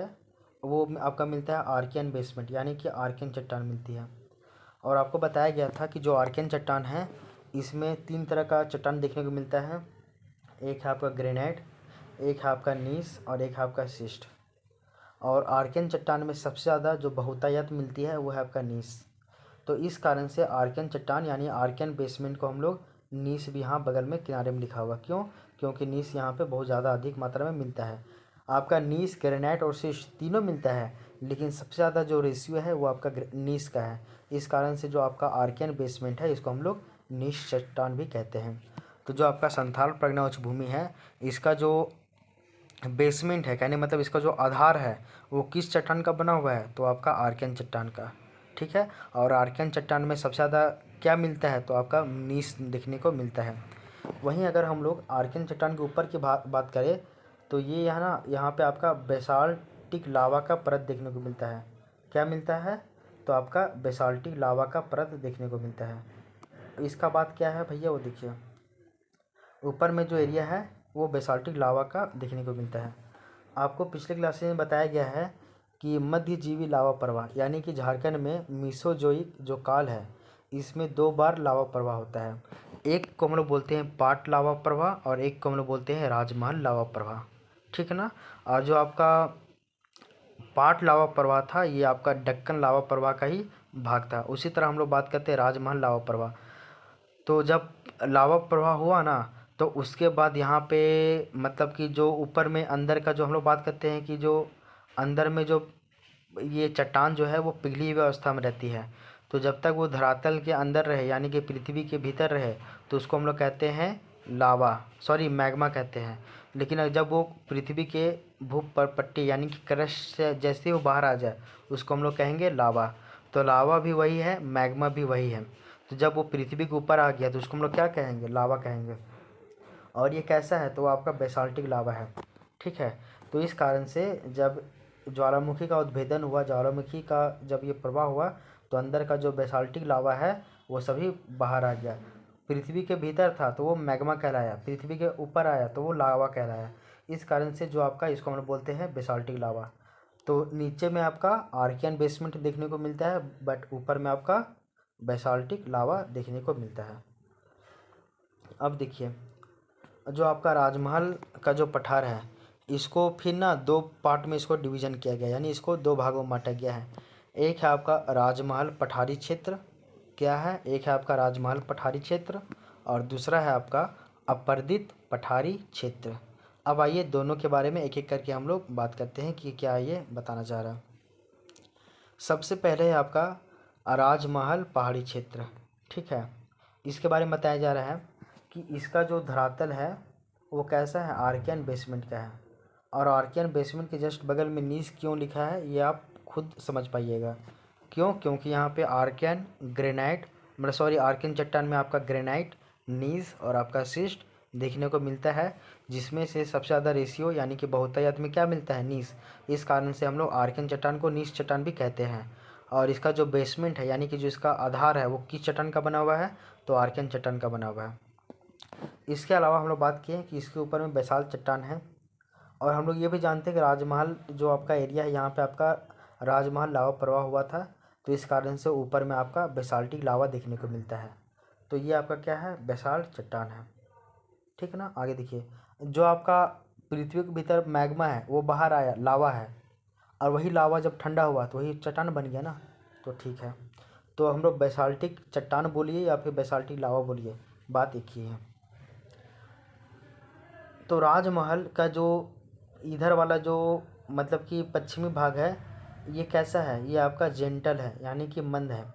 वो आपका मिलता है आर्कियन बेसमेंट यानी कि आर्कियन चट्टान मिलती है। और आपको बताया गया था कि जो आर्कियन चट्टान है इसमें 3 तरह का चट्टान देखने को मिलता है। एक है आपका ग्रेनाइट, एक है आपका नीस और एक है आपका शिस्ट। और आर्कियन चट्टान में सबसे ज़्यादा जो बहुतायत मिलती है वो है आपका नीस। तो इस कारण से आर्कियन चट्टान यानी आर्कियन बेसमेंट को हम लोग नीस भी यहाँ बगल में किनारे में लिखा हुआ। क्यों? क्योंकि नीस यहाँ पे बहुत ज़्यादा अधिक मात्रा में मिलता है। आपका नीस ग्रेनाइट और शिस्ट तीनों मिलता है, लेकिन सबसे ज़्यादा जो रेशियो है वो आपका नीस का है। इस कारण से जो आपका आर्कियन बेसमेंट है इसको हम लोग नीस चट्टान भी कहते हैं। तो जो आपका संथाल प्रगना उच्च भूमि है इसका जो बेसमेंट है कहने मतलब इसका जो आधार है वो किस चट्टान का बना हुआ है तो आपका आर्कियन चट्टान का। ठीक है, और आर्कियन चट्टान में सबसे ज़्यादा क्या मिलता है तो आपका नीस देखने को मिलता है। वहीं अगर हम लोग आर्कियन चट्टान के ऊपर की बात करें तो ये यहाँ पे आपका बेसाल्टिक लावा का परत देखने को मिलता है। क्या मिलता है तो आपका बेसाल्टिक लावा का परत देखने को मिलता है। इसका बात क्या है भैया वो देखिए, ऊपर में जो एरिया है वो बेसाल्टिक लावा का देखने को मिलता है। आपको पिछले क्लास में बताया गया है कि मध्यजीवी लावा प्रवाह यानी कि झारखंड में मीसोजोइक जो काल है इसमें 2 बार लावा प्रवाह होता है। एक को हम लोग बोलते हैं पाट लावा प्रवाह और एक को हम लोग बोलते हैं राजमहल लावा प्रवाह। ठीक है ना। और जो आपका पाट लावा प्रवाह था ये आपका दक्कन लावा प्रवाह का ही भाग था। उसी तरह हम लोग बात करते हैं राजमहल लावा प्रवाह। तो जब लावा प्रवाह हुआ ना तो उसके बाद यहाँ पे मतलब कि जो ऊपर में अंदर का जो हम लोग बात करते हैं कि जो अंदर में जो ये चट्टान जो है वो पिघली हुई अवस्था में रहती है। तो जब तक वो धरातल के अंदर रहे यानी कि पृथ्वी के भीतर रहे तो उसको हम लोग कहते हैं लावा, सॉरी मैग्मा कहते हैं। लेकिन जब वो पृथ्वी के भूपट्टी यानी कि क्रस्ट से जैसे ही वो बाहर आ जाए उसको हम लोग कहेंगे लावा। तो लावा भी वही है, मैग्मा भी वही है। तो जब वो पृथ्वी के ऊपर आ गया तो उसको हम लोग क्या कहेंगे, लावा कहेंगे। और ये कैसा है, तो वो आपका बेसाल्टिक लावा है। ठीक है। तो इस कारण से जब ज्वालामुखी का उद्भेदन हुआ, ज्वालामुखी का जब ये प्रवाह हुआ तो अंदर का जो बेसाल्टिक लावा है वो सभी बाहर आ गया। पृथ्वी के भीतर था तो वो मैग्मा कहलाया, पृथ्वी के ऊपर आया तो वो लावा कहलाया। इस कारण से जो आपका इसको हम लोग बोलते हैं बेसाल्टिक लावा। तो नीचे में आपका आर्कियन बेसमेंट देखने को मिलता है, बट ऊपर में आपका बेसाल्टिक लावा देखने को मिलता है। अब देखिए, जो आपका राजमहल का जो पठार है इसको फिर ना दो पार्ट में इसको डिवीज़न किया गया, यानी इसको दो भागों में बांटा गया है। एक है आपका राजमहल पठारी क्षेत्र, क्या है, एक है आपका राजमहल पठारी क्षेत्र और दूसरा है आपका अपर्दित पठारी क्षेत्र। अब आइए दोनों के बारे में एक एक करके हम लोग बात करते हैं कि क्या ये बताना चाह रहा है। सबसे पहले है आपका राजमहल पहाड़ी क्षेत्र। ठीक है। इसके बारे में बताया जा रहा है कि इसका जो धरातल है वो कैसा है, आर्कियन बेसमेंट का है। और आर्कियन बेसमेंट के जस्ट बगल में नीस क्यों लिखा है ये आप खुद समझ पाइएगा। क्यों, क्योंकि यहाँ पे आर्कियन ग्रेनाइट मतलब सॉरी आर्कियन चट्टान में आपका ग्रेनाइट, नीस और आपका सिस्ट देखने को मिलता है, जिसमें से सबसे ज़्यादा रेशियो यानी कि बहुतायत में क्या मिलता है, नीस। इस कारण से हम लोग आर्कियन चट्टान को नीस चट्टान भी कहते हैं। और इसका जो बेसमेंट है यानी कि जो इसका आधार है वो किस चट्टान का बना हुआ है, तो आर्कियन चट्टान का बना हुआ है। इसके अलावा हम लोग बात किए कि इसके ऊपर में बेसाल्ट चट्टान है। और हम लोग ये भी जानते हैं कि राजमहल जो आपका एरिया है यहाँ पे आपका राजमहल लावा प्रवाह हुआ था, तो इस कारण से ऊपर में आपका बेसाल्टिक लावा देखने को मिलता है। तो ये आपका क्या है, बेसाल्ट चट्टान है। ठीक है ना। आगे देखिए, जो आपका पृथ्वी के भीतर मैग्मा है वो बाहर आया, लावा है, और वही लावा जब ठंडा हुआ तो वही चट्टान बन गया ना। तो ठीक है, तो हम लोग बेसाल्टिक चट्टान बोलिए या फिर बेसाल्टिक लावा बोलिए, बात एक ही है। तो राजमहल का जो इधर वाला जो मतलब कि पश्चिमी भाग है ये कैसा है, ये आपका जेंटल है यानी कि मंद है।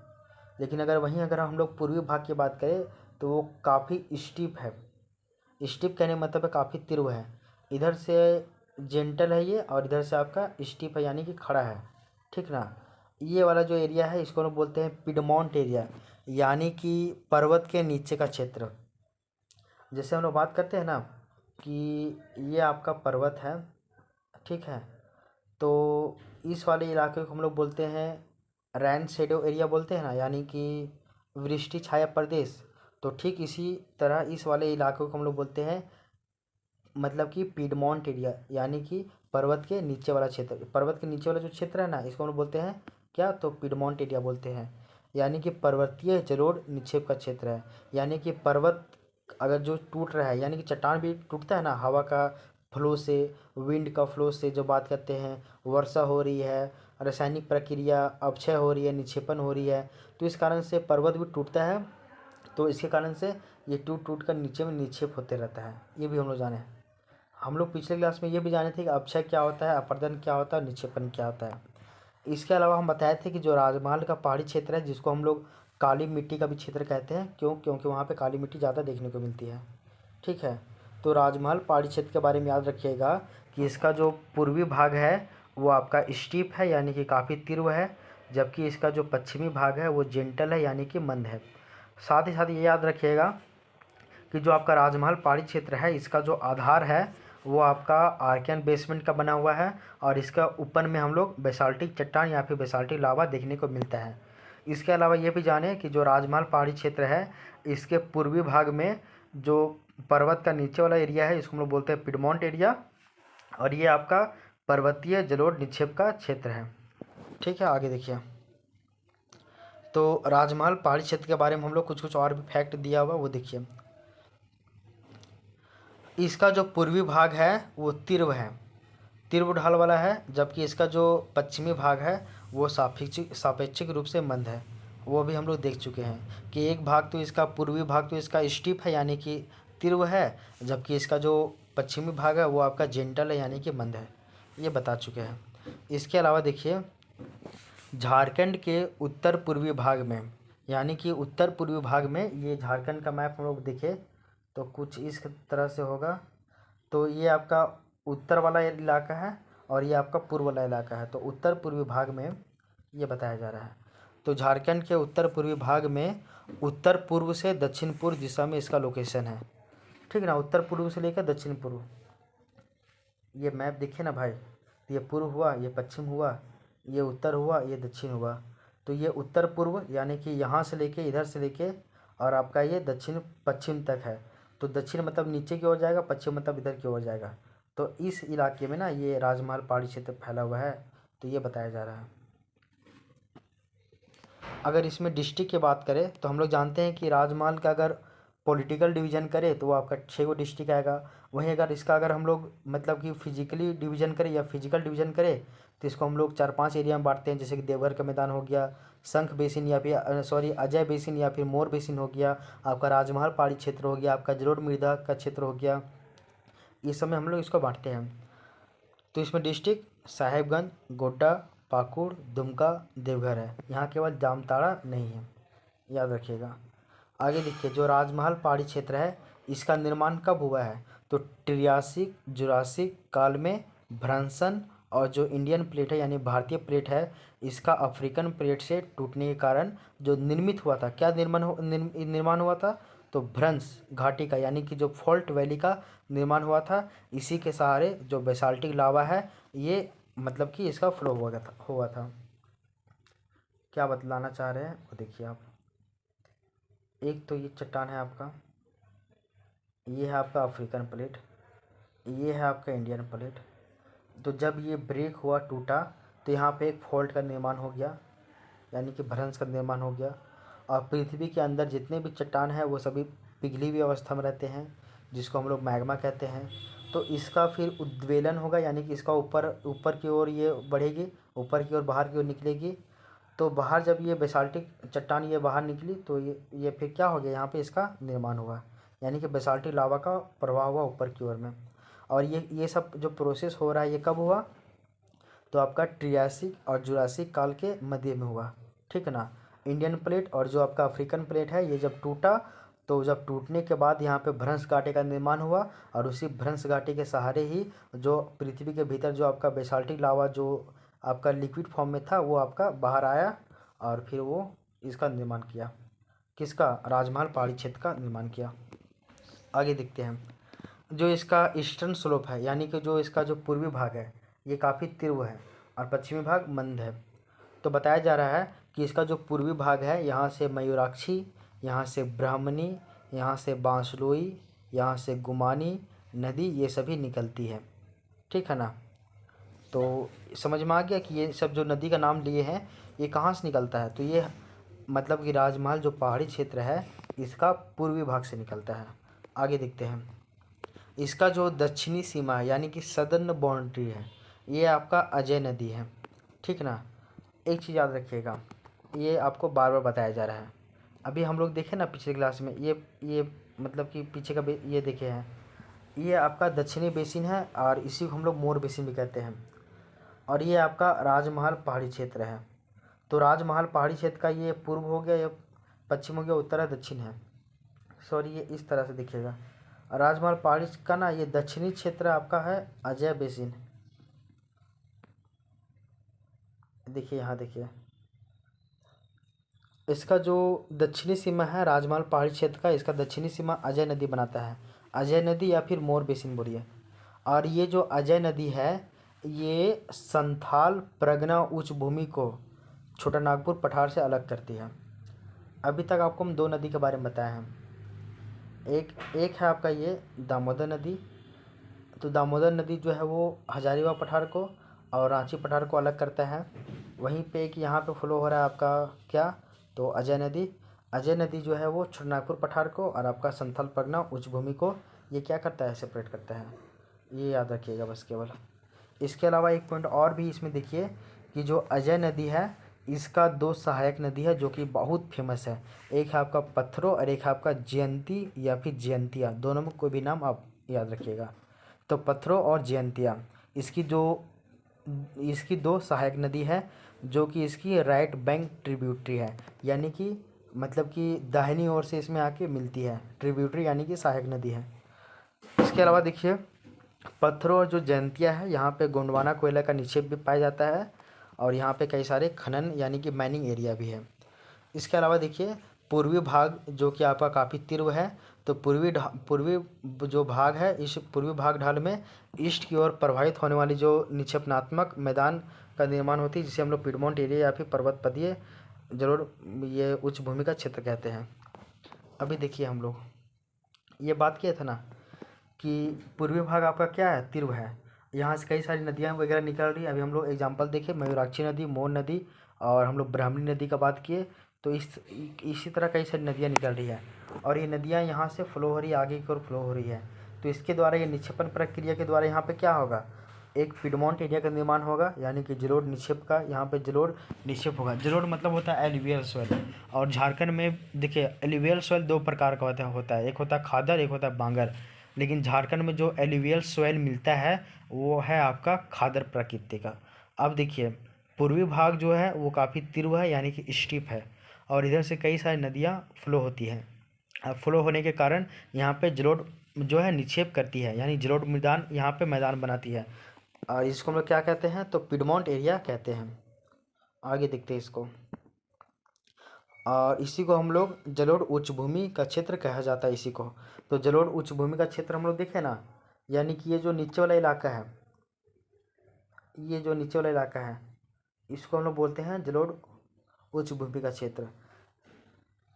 लेकिन अगर हम लोग पूर्वी भाग की बात करें तो वो काफ़ी स्टीप है। स्टीप कहने का मतलब है काफ़ी तीव्र है। इधर से जेंटल है ये और इधर से आपका स्टीप है यानी कि खड़ा है। ठीक ना। ये वाला जो एरिया है इसको हम बोलते हैं पिडमॉन्ट एरिया, यानी कि पर्वत के नीचे का क्षेत्र। जैसे हम लोग बात करते हैं ना कि ये आपका पर्वत है, ठीक है, तो इस वाले इलाके को हम लोग बोलते हैं रैन शेडो एरिया बोलते हैं ना, यानी कि वृष्टि छाया प्रदेश। तो ठीक इसी तरह इस वाले इलाके को हम लोग बोलते हैं मतलब कि पीडमॉन्ट एरिया, यानी कि पर्वत के नीचे वाला क्षेत्र। पर्वत के नीचे वाला जो क्षेत्र है ना इसको हम लोग बोलते हैं क्या, तो पीडमॉन्ट एरिया बोलते हैं। यानी कि पर्वतीय जलोढ़ निक्षेप का क्षेत्र है। यानी कि पर्वत अगर जो टूट रहा है यानी कि चट्टान भी टूटता है ना हवा का फ्लो से, विंड का फ्लो से, जो बात करते हैं वर्षा हो रही है, रासायनिक प्रक्रिया अपक्षय हो रही है, निक्षेपण हो रही है, तो इस कारण से पर्वत भी टूटता है। तो इसके कारण से ये टूट टूट कर नीचे में निक्षेप होते रहता है, ये भी हम लोग जाने हैं। हम लोग पिछले क्लास में ये भी जाने थे कि अपक्षय क्या होता है, अपर्दन क्या होता है, निक्षेपण क्या होता है। इसके अलावा हम बताए थे कि जो राजमहल का पहाड़ी क्षेत्र है जिसको हम लोग काली मिट्टी का भी क्षेत्र कहते हैं, क्यों, क्योंकि वहाँ पे काली मिट्टी ज़्यादा देखने को मिलती है। ठीक है। तो राजमहल पहाड़ी क्षेत्र के बारे में याद रखिएगा कि इसका जो पूर्वी भाग है वो आपका स्टीप है यानी कि काफ़ी तीव्र है, जबकि इसका जो पश्चिमी भाग है वो जेंटल है यानी कि मंद है। साथ ही साथ ये याद रखिएगा कि जो आपका राजमहल पहाड़ी क्षेत्र है इसका जो आधार है वो आपका आर्कियन बेसमेंट का बना हुआ है, और इसका ऊपर में हम लोग बेसाल्टिक चट्टान या फिर बेसाल्टिक लावा देखने को मिलता है। इसके अलावा ये भी जाने कि जो राजमहल पहाड़ी क्षेत्र है इसके पूर्वी भाग में जो पर्वत का नीचे वाला एरिया है इसको हम लोग बोलते हैं पिडमॉन्ट एरिया, और ये आपका पर्वतीय जलोढ़ निक्षेप का क्षेत्र है। ठीक है। आगे देखिए, तो राजमहल पहाड़ी क्षेत्र के बारे में हम लोग कुछ कुछ और भी फैक्ट दिया हुआ वो देखिए। इसका जो पूर्वी भाग है वो तीव्र है, तीव्र ढाल वाला है, जबकि इसका जो पश्चिमी भाग है वो सापेक्षिक रूप से मंद है। वो भी हम लोग देख चुके हैं कि एक भाग तो इसका पूर्वी भाग तो इसका स्टीप है यानी कि तीव्र है, जबकि इसका जो पश्चिमी भाग है वो आपका जेंटल है यानी कि मंद है, ये बता चुके हैं। इसके अलावा देखिए झारखंड के उत्तर पूर्वी भाग में, यानी कि उत्तर पूर्वी भाग में, ये झारखंड का मैप हम लोग देखें तो कुछ इस तरह से होगा। तो ये आपका उत्तर वाला इलाका है और ये आपका पूर्व वाला इलाका है। तो उत्तर पूर्वी भाग में ये बताया जा रहा है। तो झारखंड के उत्तर पूर्वी भाग में उत्तर पूर्व से दक्षिण पूर्व दिशा में इसका लोकेशन है, ठीक है ना। उत्तर पूर्व से लेकर दक्षिण पूर्व, ये मैप देखिए ना भाई, ये पूर्व हुआ, ये पश्चिम हुआ, ये उत्तर हुआ, ये दक्षिण हुआ। तो ये उत्तर पूर्व यानी कि यहाँ से लेके, इधर से लेके, और आपका ये दक्षिण पश्चिम तक है। तो दक्षिण मतलब नीचे की ओर जाएगा, पश्चिम मतलब इधर की ओर जाएगा। तो इस इलाके में ना ये राजमहल पहाड़ी क्षेत्र फैला हुआ है, तो ये बताया जा रहा है। अगर इसमें डिस्ट्रिक्ट की बात करें तो हम लोग जानते हैं कि राजमहल का अगर पॉलिटिकल डिवीज़न करें तो वो आपका 6 गो डिस्ट्रिक्ट आएगा। वहीं अगर इसका अगर हम लोग मतलब कि फिजिकली डिवीज़न करें या फिजिकल डिवीज़न करें तो इसको हम लोग 4-5 एरिया में बांटते हैं, जैसे कि देवघर का मैदान हो गया, शंख बेसिन या फिर अजय बेसिन या फिर मोर बेसिन हो गया, आपका राजमहल पहाड़ी क्षेत्र हो गया, आपका जलोढ़ मृदा का क्षेत्र हो गया। इस समय हम लोग इसको बांटते हैं। तो इसमें डिस्ट्रिक्ट साहेबगंज, गोड्डा, पाकुड़, दुमका, देवघर है। यहाँ केवल जामताड़ा नहीं है, याद रखिएगा। आगे देखिए जो राजमहल पहाड़ी क्षेत्र है इसका निर्माण कब हुआ है, तो ट्रियासिक जुरासिक काल में भ्रंशन, और जो इंडियन प्लेट है यानी भारतीय प्लेट है इसका अफ्रीकन प्लेट से टूटने के कारण जो निर्मित हुआ था, क्या निर्माण हुआ था, तो भ्रंश घाटी का यानी कि जो फॉल्ट वैली का निर्माण हुआ था। इसी के सहारे जो बेसाल्टिक लावा है ये मतलब कि इसका फ्लो हुआ था। क्या बतलाना चाह रहे हैं वो देखिए आप। एक तो ये चट्टान है आपका, ये है आपका अफ्रीकन प्लेट, ये है आपका इंडियन प्लेट। तो जब ये ब्रेक हुआ, टूटा, तो यहाँ पे एक फॉल्ट का निर्माण हो गया यानी कि भ्रंश का निर्माण हो गया। और पृथ्वी के अंदर जितने भी चट्टान हैं वो सभी पिघली हुई अवस्था में रहते हैं, जिसको हम लोग मैग्मा कहते हैं। तो इसका फिर उद्वेलन होगा यानी कि इसका ऊपर ऊपर की ओर ये बढ़ेगी, ऊपर की ओर बाहर की ओर निकलेगी। तो बाहर जब ये बेसाल्टिक चट्टान ये बाहर निकली तो ये फिर क्या हो गया, यहाँ पे इसका निर्माण हुआ यानी कि बेसाल्टिक लावा का प्रवाह हुआ ऊपर की ओर में। और ये सब जो प्रोसेस हो रहा है ये कब हुआ, तो आपका ट्रियासिक और जुरासिक काल के मध्य में हुआ, ठीक है ना। इंडियन प्लेट और जो आपका अफ्रीकन प्लेट है ये जब टूटा, तो जब टूटने के बाद यहाँ पे भ्रंश घाटी का निर्माण हुआ, और उसी भ्रंश घाटी के सहारे ही जो पृथ्वी के भीतर जो आपका बेसाल्टिक लावा जो आपका लिक्विड फॉर्म में था वो आपका बाहर आया, और फिर वो इसका निर्माण किया, किसका, राजमहल पहाड़ी क्षेत्र का निर्माण किया। आगे देखते हैं जो इसका ईस्टर्न स्लोप है यानी कि जो इसका जो पूर्वी भाग है ये काफ़ी तीव्र है और पश्चिमी भाग मंद है। तो बताया जा रहा है कि इसका जो पूर्वी भाग है यहाँ से मयूराक्षी, यहाँ से ब्राह्मणी, यहाँ से बांसलोई, यहाँ से गुमानी नदी ये सभी निकलती है, ठीक है ना। तो समझ में आ गया कि ये सब जो नदी का नाम लिए हैं ये कहाँ से निकलता है, तो ये मतलब कि राजमहल जो पहाड़ी क्षेत्र है इसका पूर्वी भाग से निकलता है। आगे देखते हैं इसका जो दक्षिणी सीमा है यानी कि सदर्न बाउंड्री है ये आपका अजय नदी है, ठीक ना। एक चीज़ याद रखिएगा, ये आपको बार बार बताया जा रहा है। अभी हम लोग देखे ना पिछले क्लास में ये मतलब कि पीछे का ये देखे हैं, ये आपका दक्षिणी बेसिन है और इसी को हम लोग मोर बेसिन भी कहते हैं। और ये आपका राजमहल पहाड़ी क्षेत्र है। तो राजमहल पहाड़ी क्षेत्र का ये पूर्व हो गया, या पश्चिम हो गया, उत्तर है, दक्षिण है। सॉरी ये इस तरह से दिखेगा। राजमहल पहाड़ी का ना ये दक्षिणी क्षेत्र आपका है अजय बेसिन। देखिए यहाँ देखिए इसका जो दक्षिणी सीमा है राजमहल पहाड़ी क्षेत्र का, इसका दक्षिणी सीमा अजय नदी बनाता है, अजय नदी या फिर मोर बेसिन बोलिए। और ये जो अजय नदी है ये संथाल प्रगना उच्च भूमि को छोटा नागपुर पठार से अलग करती है। अभी तक आपको हम 2 नदी के बारे में बताए हैं। एक है आपका ये दामोदर नदी। तो दामोदर नदी जो है वो हजारीबाग पठार को और रांची पठार को अलग करता है। वहीं पे एक यहाँ पे फ्लो हो रहा है आपका क्या, तो अजय नदी। अजय नदी जो है वो छोटानागपुर पठार को और आपका संथाल परगना उच्च भूमि को ये क्या करता है, सेपरेट करता है। ये याद रखिएगा बस केवल। इसके अलावा एक पॉइंट और भी इसमें देखिए कि जो अजय नदी है इसका दो सहायक नदी है जो कि बहुत फेमस है। एक है आपका पत्थरो और एक है आपका जयंती या फिर जयंतिया, दोनों में कोई भी नाम आप याद रखिएगा। तो पत्थरो और जयंतिया इसकी दो सहायक नदी है जो कि इसकी राइट बैंक ट्रिब्यूटरी है, यानी कि मतलब कि दाहिनी ओर से इसमें आके मिलती है। ट्रिब्यूटरी यानी कि सहायक नदी है। इसके अलावा देखिए पत्थरों और जो जयंतिया है, यहाँ पे गोंडवाना कोयला का निक्षेप भी पाया जाता है और यहाँ पे कई सारे खनन यानी कि माइनिंग एरिया भी है। इसके अलावा देखिए पूर्वी भाग जो कि आपका काफ़ी तीव्र है, तो पूर्वी जो भाग है, इस पूर्वी भाग ढाल में ईस्ट की ओर प्रवाहित होने वाली जो निक्षेपणात्मक मैदान का निर्माण होती है, जिसे हम लोग पिडमोंट एरिया या फिर पर्वतपदीय जरूर ये उच्च भूमि का क्षेत्र कहते हैं। अभी देखिए हम लोग ये बात किया था ना कि पूर्वी भाग आपका क्या है, तीव्र है, यहाँ से कई सारी नदियाँ वगैरह निकल रही है। अभी हम लोग एग्जांपल देखें, मयूराक्षी नदी, मोर नदी और हम लोग ब्राह्मणी नदी का बात किए, तो इसी तरह कई सारी नदियाँ निकल रही है और ये नदियाँ यहाँ से फ्लो हो रही है, आगे की ओर फ्लो हो रही है। तो इसके द्वारा ये निक्षेपण प्रक्रिया के द्वारा यहाँ पे क्या होगा, एक पिडमोंट एरिया का निर्माण होगा, यानी कि जलोढ़ निक्षेप का यहाँ पे जलोढ़ निक्षेप होगा। जलोढ़ मतलब होता है एलुवियल सॉइल, और झारखंड में देखिए एलुवियल सॉइल दो प्रकार का होता है, एक होता है खादर, एक होता है बांगर। लेकिन झारखंड में जो एलुवियल सॉइल मिलता है वो है आपका खादर प्रकृति का। अब देखिए पूर्वी भाग जो है वो काफ़ी तीव्र है, यानी कि स्टीप है, और इधर से कई सारी नदियाँ फ्लो होती हैं। अब फ्लो होने के कारण यहाँ पे जलोढ़ जो है निक्षेप करती है, यानी जलोढ़ मैदान यहाँ पे मैदान बनाती है, और इसको हम लोग क्या कहते हैं, तो पिडमोंट एरिया कहते हैं। आगे देखते हैं इसको, और इसी को हम लोग जलोढ़ उच्च भूमि का क्षेत्र कहा जाता है इसी को। तो जलोढ़ उच्च भूमि का क्षेत्र हम लोग देखें ना, यानी कि ये जो नीचे वाला इलाका है, ये जो नीचे वाला इलाका है इसको हम लोग बोलते हैं जलोढ़ उच्च भूमि का क्षेत्र।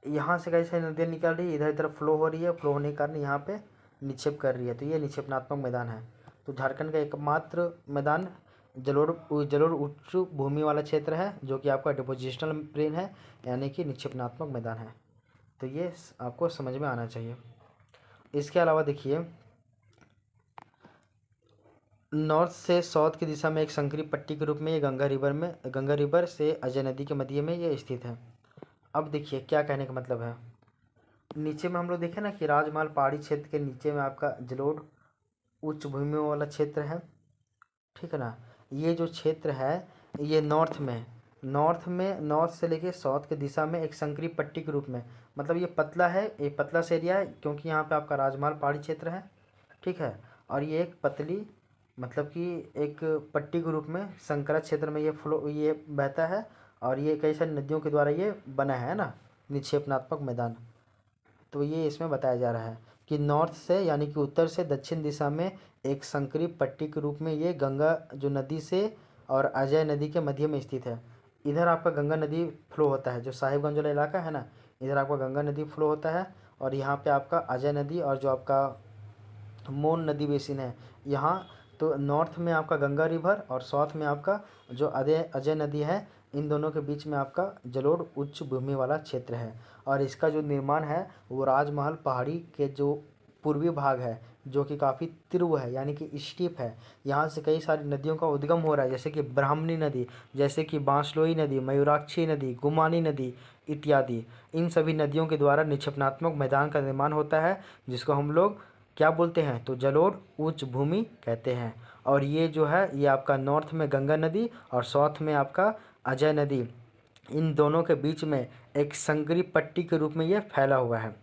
यहाँ से कई सारी नदियाँ निकल रही है, इधर इधर फ्लो हो रही है, फ्लो होने के कारण यहाँ पे निक्षेप कर रही है, तो ये निक्षेपणात्मक मैदान है। तो झारखंड का एकमात्र मैदान जलोढ़ उच्च भूमि वाला क्षेत्र है जो कि आपका डिपोजिशनल प्लेन है, यानी कि निक्षेपणात्मक मैदान है। तो ये आपको समझ में आना चाहिए। इसके अलावा देखिए नॉर्थ से साउथ की दिशा में एक संकरी पट्टी के रूप में ये गंगा रिवर से अजय नदी के मध्य में ये स्थित है। अब देखिए क्या कहने का मतलब है, नीचे में हम लोग देखें ना कि राजमहल पहाड़ी क्षेत्र के नीचे में आपका जलोढ़ उच्च भूमि वाला क्षेत्र है, ठीक है ना। ये जो क्षेत्र है ये नॉर्थ से लेके साउथ की दिशा में एक संकरी पट्टी के रूप में, मतलब ये पतला है, ये पतला से एरिया है क्योंकि यहाँ पे आपका राजमहल पहाड़ी क्षेत्र है, ठीक है। और ये एक पतली मतलब कि एक पट्टी के रूप में संकरा क्षेत्र में ये बहता है, और ये कई सारी नदियों के द्वारा ये बना है ना निक्षेपणात्मक मैदान। तो ये इसमें बताया जा रहा है कि नॉर्थ से यानी कि उत्तर से दक्षिण दिशा में एक संकरी पट्टी के रूप में ये गंगा जो नदी से और अजय नदी के मध्य में स्थित है। इधर आपका गंगा नदी फ्लो होता है, जो साहिबगंज वाला इलाका है ना, इधर आपका गंगा नदी फ्लो होता है, और यहाँ पे आपका अजय नदी और जो आपका मोन नदी बेसिन है यहाँ। तो नॉर्थ में आपका गंगा रिवर और साउथ में आपका जो अजय नदी है, इन दोनों के बीच में आपका जलोढ़ उच्च भूमि वाला क्षेत्र है। और इसका जो निर्माण है वो राजमहल पहाड़ी के जो पूर्वी भाग है जो कि काफ़ी तीव्र है, यानी कि स्टीप है, यहाँ से कई सारी नदियों का उद्गम हो रहा है, जैसे कि ब्राह्मणी नदी, जैसे कि बांसलोई नदी, मयूराक्षी नदी, गुमानी नदी इत्यादि। इन सभी नदियों के द्वारा निक्षेपणात्मक मैदान का निर्माण होता है, जिसको हम लोग क्या बोलते हैं, तो जलोढ़ उच्च भूमि कहते हैं। और ये जो है ये आपका नॉर्थ में गंगा नदी और साउथ में आपका अजय नदी, इन दोनों के बीच में एक संकरी पट्टी के रूप में ये फैला हुआ है,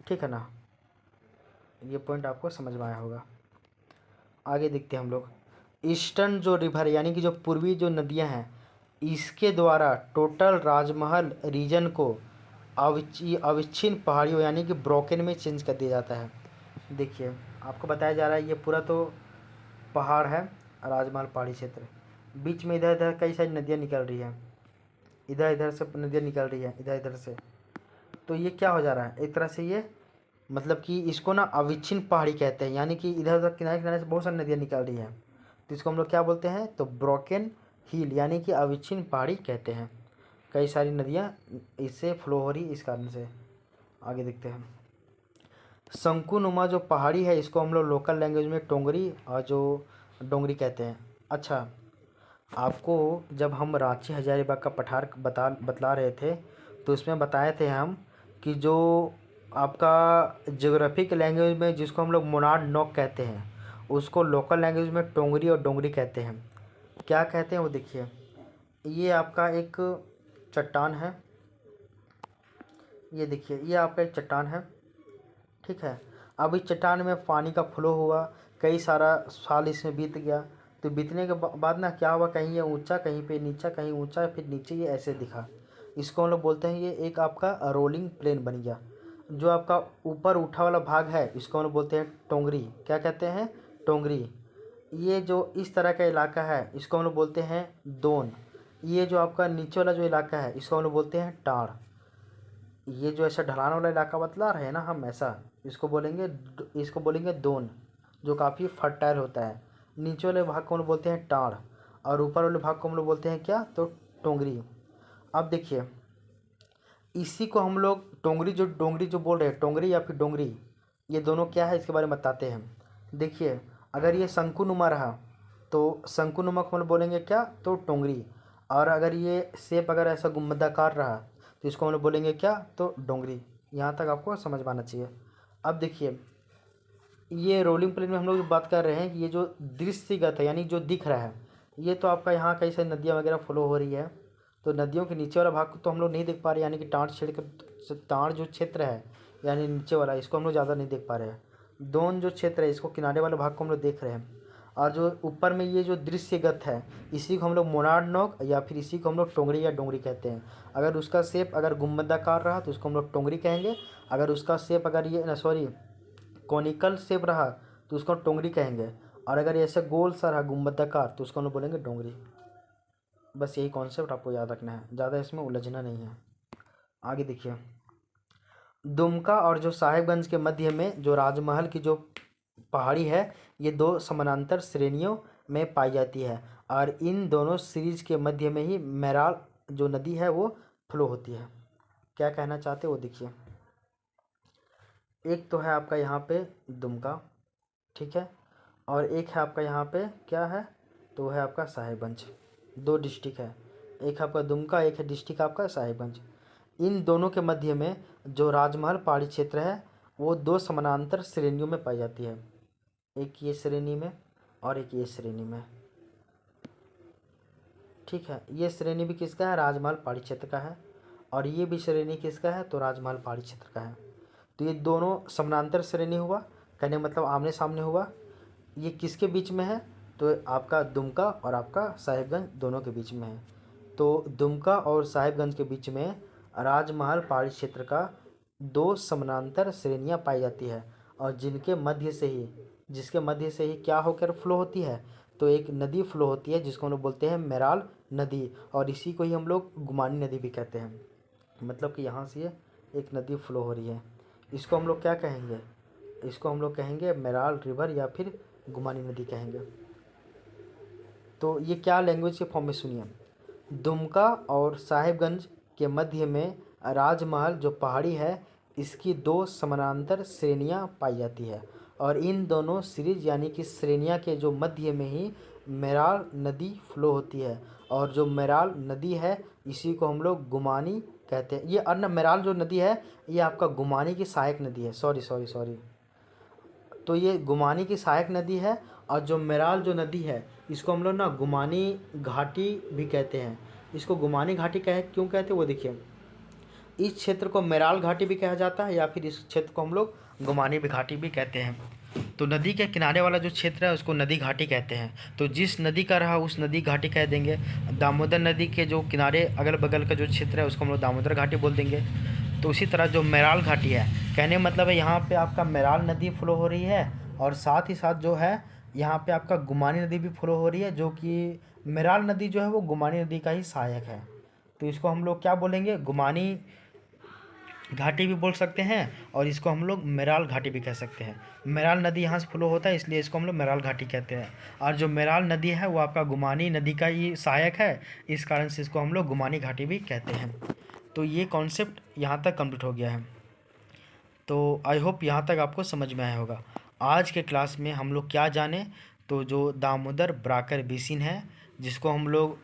ठीक है ना। ये पॉइंट आपको समझ में आया होगा। आगे देखते हैं हम लोग ईस्टर्न जो रिवर यानी कि जो पूर्वी जो नदियां हैं, इसके द्वारा टोटल राजमहल रीजन को अविच्छिन्न पहाड़ियों यानी कि ब्रोकन में चेंज कर दिया जाता है। देखिए आपको बताया जा रहा है ये पूरा तो पहाड़ है, राजमहल पहाड़ी क्षेत्र, बीच में इधर इधर कई सारी नदियाँ निकल रही है, इधर इधर से नदियाँ निकल रही है इधर इधर से। तो ये क्या हो जा रहा है, एक तरह से ये मतलब कि इसको ना अविच्छिन्न पहाड़ी कहते हैं, यानी कि इधर उधर किनारे किनारे से बहुत सारी नदियाँ निकल रही हैं, तो इसको हम लोग क्या बोलते हैं, तो ब्रोकन हिल यानी कि अविच्छिन्न पहाड़ी कहते हैं। कई सारी नदियाँ इससे फ्लो हो रही इस कारण से। आगे देखते हैं शंकुनुमा जो पहाड़ी है इसको हम लोग लोकल लैंग्वेज में टोंगरी और जो डोंगरी कहते हैं। अच्छा, आपको जब हम रांची हजारीबाग का पठार बतला रहे थे तो उसमें बताए थे हम कि जो आपका ज्योग्राफिक लैंग्वेज में जिसको हम लोग मोनाड नॉक कहते हैं उसको लोकल लैंग्वेज में टोंगरी और डोंगरी कहते हैं। क्या कहते हैं वो देखिए, ये आपका एक चट्टान है, ये देखिए ये आपका एक चट्टान है, ठीक है। अब इस चट्टान में पानी का फ्लो हुआ, कई सारा साल इसमें बीत गया, तो बीतने के बाद ना क्या हुआ, कहीं ये ऊंचा कहीं पे नीचा, कहीं ऊंचा फिर नीचे, ये ऐसे दिखा। इसको हम लोग बोलते हैं ये एक आपका रोलिंग प्लेन बन गया। जो आपका ऊपर उठा वाला भाग है इसको हम लोग बोलते हैं टोंगरी। क्या कहते हैं? टोंगरी। ये जो इस तरह का इलाका है इसको हम लोग बोलते हैं दोन। ये जो आपका नीचे वाला जो इलाका है इसको हम लोग बोलते हैं टाड़। ये जो ऐसा ढलान वाला इलाका बतला रहे हैं ना हम, ऐसा इसको बोलेंगे दोन, जो काफ़ी फर्टाइल होता है। नीचे वाले भाग को हम लोग बोलते हैं टाड़ और ऊपर वाले भाग को हम लोग बोलते हैं क्या, तो टोंगरी। अब देखिए इसी को हम लोग डोंगरी जो बोल रहे हैं, टोंगरी या फिर डोंगरी, ये दोनों क्या है इसके बारे में बताते हैं। देखिए अगर ये शंकुनुमा रहा तो शंकुनुमा को हम लोग बोलेंगे क्या, तो टोंगरी। और अगर ये शेप अगर ऐसा गुम्बदाकार रहा तो इसको हम लोग बोलेंगे क्या, तो डोंगरी। यहाँ तक आपको समझ में आना चाहिए। अब देखिए ये रोलिंग प्लेन में हम लोग बात कर रहे हैं कि ये जो दृश्यगत है यानी जो दिख रहा है, ये तो आपका यहाँ कई सारी नदियाँ वगैरह फ्लो हो रही है, तो नदियों के नीचे वाला भाग को तो हम लोग नहीं देख पा रहे, यानी कि टाँड़ जो क्षेत्र है यानी नीचे वाला, इसको हम लोग ज़्यादा नहीं देख पा रहे हैं। दोन जो क्षेत्र है इसको किनारे वाले भाग को हम लोग देख रहे हैं। और जो ऊपर में ये जो दृश्यगत है इसी को हम लोग मोनाड नॉक या फिर इसी को हम लोग टोंगरी या डोंगरी कहते हैं। अगर उसका शेप अगर गुम्बदाकार रहा तो उसको हम लोग टोंगरी कहेंगे। अगर उसका शेप अगर ये सॉरी कॉनिकल शेप रहा तो उसको टोंगरी कहेंगे। और अगर ऐसे गोल सा रहा गुम्बदाकार तो उसको हम लोग बोलेंगे डोंगरी। बस यही कॉन्सेप्ट आपको याद रखना है, ज़्यादा इसमें उलझना नहीं है। आगे देखिए, दुमका और जो साहिबगंज के मध्य में जो राजमहल की जो पहाड़ी है ये दो समानांतर श्रेणियों में पाई जाती है और इन दोनों सीरीज के मध्य में ही मैराल जो नदी है वो फ्लो होती है। क्या कहना चाहते हो वो देखिए, एक तो है आपका यहाँ पे दुमका, ठीक है, और एक है आपका यहाँ पे क्या है, तो है आपका साहिबगंज। दो डिस्ट्रिक्ट है, एक है आपका दुमका, एक है डिस्ट्रिक्ट आपका साहिबगंज। इन दोनों के मध्य में जो राजमहल पहाड़ी क्षेत्र है वो दो समानांतर श्रेणियों में पाई जाती है, एक ये श्रेणी में और एक ये श्रेणी में, ठीक है। ये श्रेणी भी किसका है, राजमहल पहाड़ी क्षेत्र का है, और ये भी श्रेणी किसका है, तो राजमहल पहाड़ी क्षेत्र का है। तो ये दोनों समानांतर श्रेणी हुआ, कहने का मतलब आमने सामने हुआ। ये किसके बीच में है, तो आपका दुमका और आपका साहिबगंज दोनों के बीच में है। तो दुमका और साहिबगंज के बीच में राजमहल पहाड़ी क्षेत्र का दो समानांतर श्रेणियाँ पाई जाती है और जिसके मध्य से ही क्या होकर फ्लो होती है, तो एक नदी फ्लो होती है जिसको हम लोग बोलते हैं मैराल नदी, और इसी को ही हम लोग गुमानी नदी भी कहते हैं। मतलब कि यहाँ से एक नदी फ्लो हो रही है, इसको हम लोग क्या कहेंगे, इसको हम लोग कहेंगे मैराल रिवर या फिर गुमानी नदी कहेंगे। तो ये क्या लैंग्वेज के फॉर्म में सुनिए, दुमका और साहिबगंज के मध्य में राजमहल जो पहाड़ी है इसकी दो समानांतर श्रेणियाँ पाई जाती है और इन दोनों सीरीज यानी कि श्रेणियाँ के जो मध्य में ही मैराल नदी फ्लो होती है, और जो मैराल नदी है इसी को हम लोग गुमानी कहते हैं। ये अन्य मैराल जो नदी है ये आपका गुमानी की सहायक नदी है, सॉरी, तो ये गुमानी की सहायक नदी है। और जो मैराल जो नदी है इसको हम लोग ना गुमानी घाटी भी कहते हैं। इसको गुमानी घाटी क्यों कहते हैं वो देखिए, इस क्षेत्र को मैराल घाटी भी कहा जाता है या फिर इस क्षेत्र को हम लोग गुमानी घाटी भी कहते हैं। तो नदी के किनारे वाला जो क्षेत्र है उसको नदी घाटी कहते हैं, तो जिस नदी का रहा उस नदी घाटी कह देंगे। दामोदर नदी के जो किनारे अगल बगल का जो क्षेत्र है उसको हम लोग दामोदर घाटी बोल देंगे। तो उसी तरह जो मैराल घाटी है, कहने मतलब है यहाँ पे आपका मैराल नदी फ्लो हो रही है और साथ ही साथ जो है यहाँ पे आपका गुमानी नदी भी फ्लो हो रही है, जो कि मैराल नदी जो है वो गुमानी नदी का ही सहायक है। तो इसको हम लोग क्या बोलेंगे, गुमानी घाटी भी बोल सकते हैं और इसको हम लोग मैराल घाटी भी कह सकते हैं। मैराल नदी यहाँ से फ्लो होता है इसलिए इसको हम लोग मैराल घाटी कहते हैं, और जो मैराल नदी है वो आपका गुमानी नदी का ही सहायक है, इस कारण से इसको हम लोग गुमानी घाटी भी कहते हैं। तो ये कॉन्सेप्ट यहाँ तक कंप्लीट हो गया है। तो आई होप यहाँ तक आपको समझ में आया होगा। आज के क्लास में हम लोग क्या जाने, तो जो दामोदर ब्राकर बेसिन है जिसको हम लोग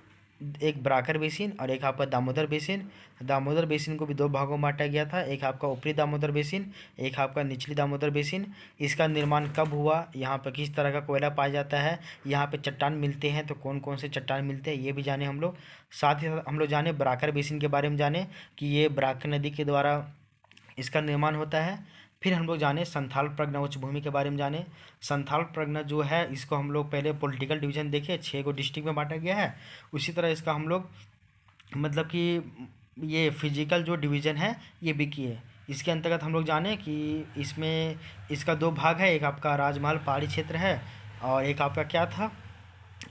एक बराकर बेसिन और एक आपका दामोदर बेसिन। दामोदर बेसिन को भी दो भागों में बांटा गया था, एक आपका ऊपरी दामोदर बेसिन, एक आपका निचली दामोदर बेसिन। इसका निर्माण कब हुआ, यहाँ पर किस तरह का कोयला पाया जाता है, यहाँ पे चट्टान मिलते हैं तो कौन कौन से चट्टान मिलते हैं, ये भी जाने हम लोग। साथ ही साथ हम लोग जाने बराकर बेसिन के बारे में जाने कि ये बराकर नदी के द्वारा इसका निर्माण होता है। फिर हम लोग जाने संथाल प्रज्ञा उच्च भूमि के बारे में जाने। संथाल प्रज्ञा जो है इसको हम लोग पहले पॉलिटिकल डिवीजन देखे, 6 को डिस्ट्रिक्ट में बांटा गया है। उसी तरह इसका हम लोग मतलब कि ये फिजिकल जो डिवीज़न है ये भी किए। इसके अंतर्गत हम लोग जाने कि इसमें इसका दो भाग है, एक आपका राजमहल पहाड़ी क्षेत्र है और एक आपका क्या था,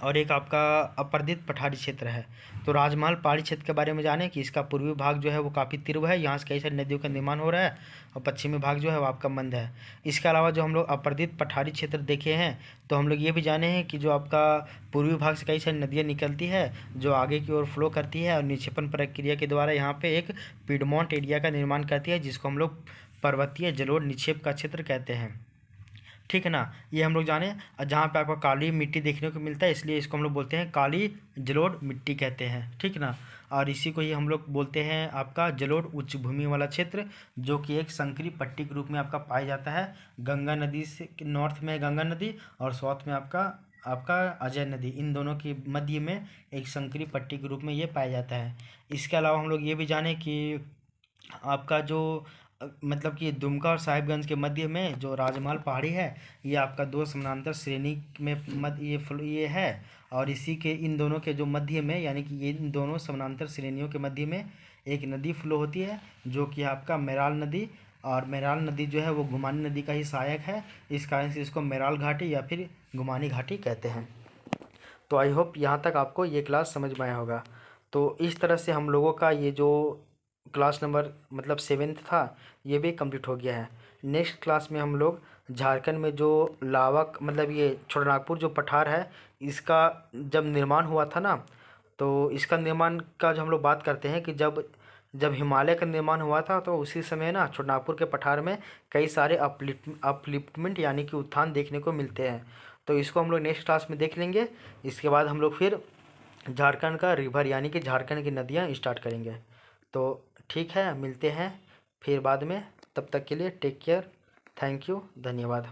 और एक आपका अपर्दित पठारी क्षेत्र है। तो राजमहल पहाड़ी क्षेत्र के बारे में जाने कि इसका पूर्वी भाग जो है वो काफ़ी तीव्र है, यहाँ से कई सारी नदियों का निर्माण हो रहा है, और पश्चिमी भाग जो है वो आपका मंद है। इसके अलावा जो हम लोग अपर्दित पठारी क्षेत्र देखे हैं तो हम लोग ये भी जाने हैं कि जो आपका पूर्वी भाग से कई सारी नदियाँ निकलती है जो आगे की ओर फ्लो करती है और निक्षेपण प्रक्रिया के द्वारा यहाँ पे एक पिडमॉन्ट एरिया का निर्माण करती है, जिसको हम लोग पर्वतीय जलोढ़ निक्षेप का क्षेत्र कहते हैं। ठीक है ना, ये हम लोग जाने। जहाँ पे आपको काली मिट्टी देखने को मिलता है इसलिए इसको हम लोग बोलते हैं काली जलोढ़ मिट्टी कहते हैं। ठीक ना, और इसी को ही हम लोग बोलते हैं आपका जलोढ़ उच्च भूमि वाला क्षेत्र, जो कि एक संकरी पट्टी के रूप में आपका पाया जाता है। गंगा नदी से नॉर्थ में गंगा नदी और साउथ में आपका आपका अजय नदी, इन दोनों के मध्य में एक संकरी पट्टी के रूप में ये पाया जाता है। इसके अलावा हम लोग ये भी जाने कि आपका जो मतलब कि दुमका और साहिबगंज के मध्य में जो राजमहल पहाड़ी है ये आपका दो समानांतर श्रेणी में ये है, और इसी के इन दोनों के जो मध्य में यानी कि ये इन दोनों समानांतर श्रेणियों के मध्य में एक नदी फ्लो होती है जो कि आपका मेराल नदी। और मेराल नदी जो है वो घुमानी नदी का ही सहायक है, इस कारण से इसको मेराल घाटी या फिर घुमानी घाटी कहते हैं। तो आई होप यहाँ तक आपको ये क्लास समझ में आया होगा। तो इस तरह से हम लोगों का ये जो क्लास नंबर मतलब 7th था ये भी कंप्लीट हो गया है। नेक्स्ट क्लास में हम लोग झारखंड में जो लावा मतलब ये छोटानागपुर जो पठार है इसका जब निर्माण हुआ था ना, तो इसका निर्माण का जो हम लोग बात करते हैं कि जब जब हिमालय का निर्माण हुआ था तो उसी समय ना छोटानागपुर के पठार में कई सारे अपलिफ्टमेंट यानी कि उत्थान देखने को मिलते हैं। तो इसको हम लोग नेक्स्ट क्लास में देख लेंगे। इसके बाद हम लोग फिर झारखंड का रिवर यानी कि झारखंड की नदियाँ स्टार्ट करेंगे। तो ठीक है, मिलते हैं फिर बाद में, तब तक के लिए टेक केयर, थैंक यू, धन्यवाद।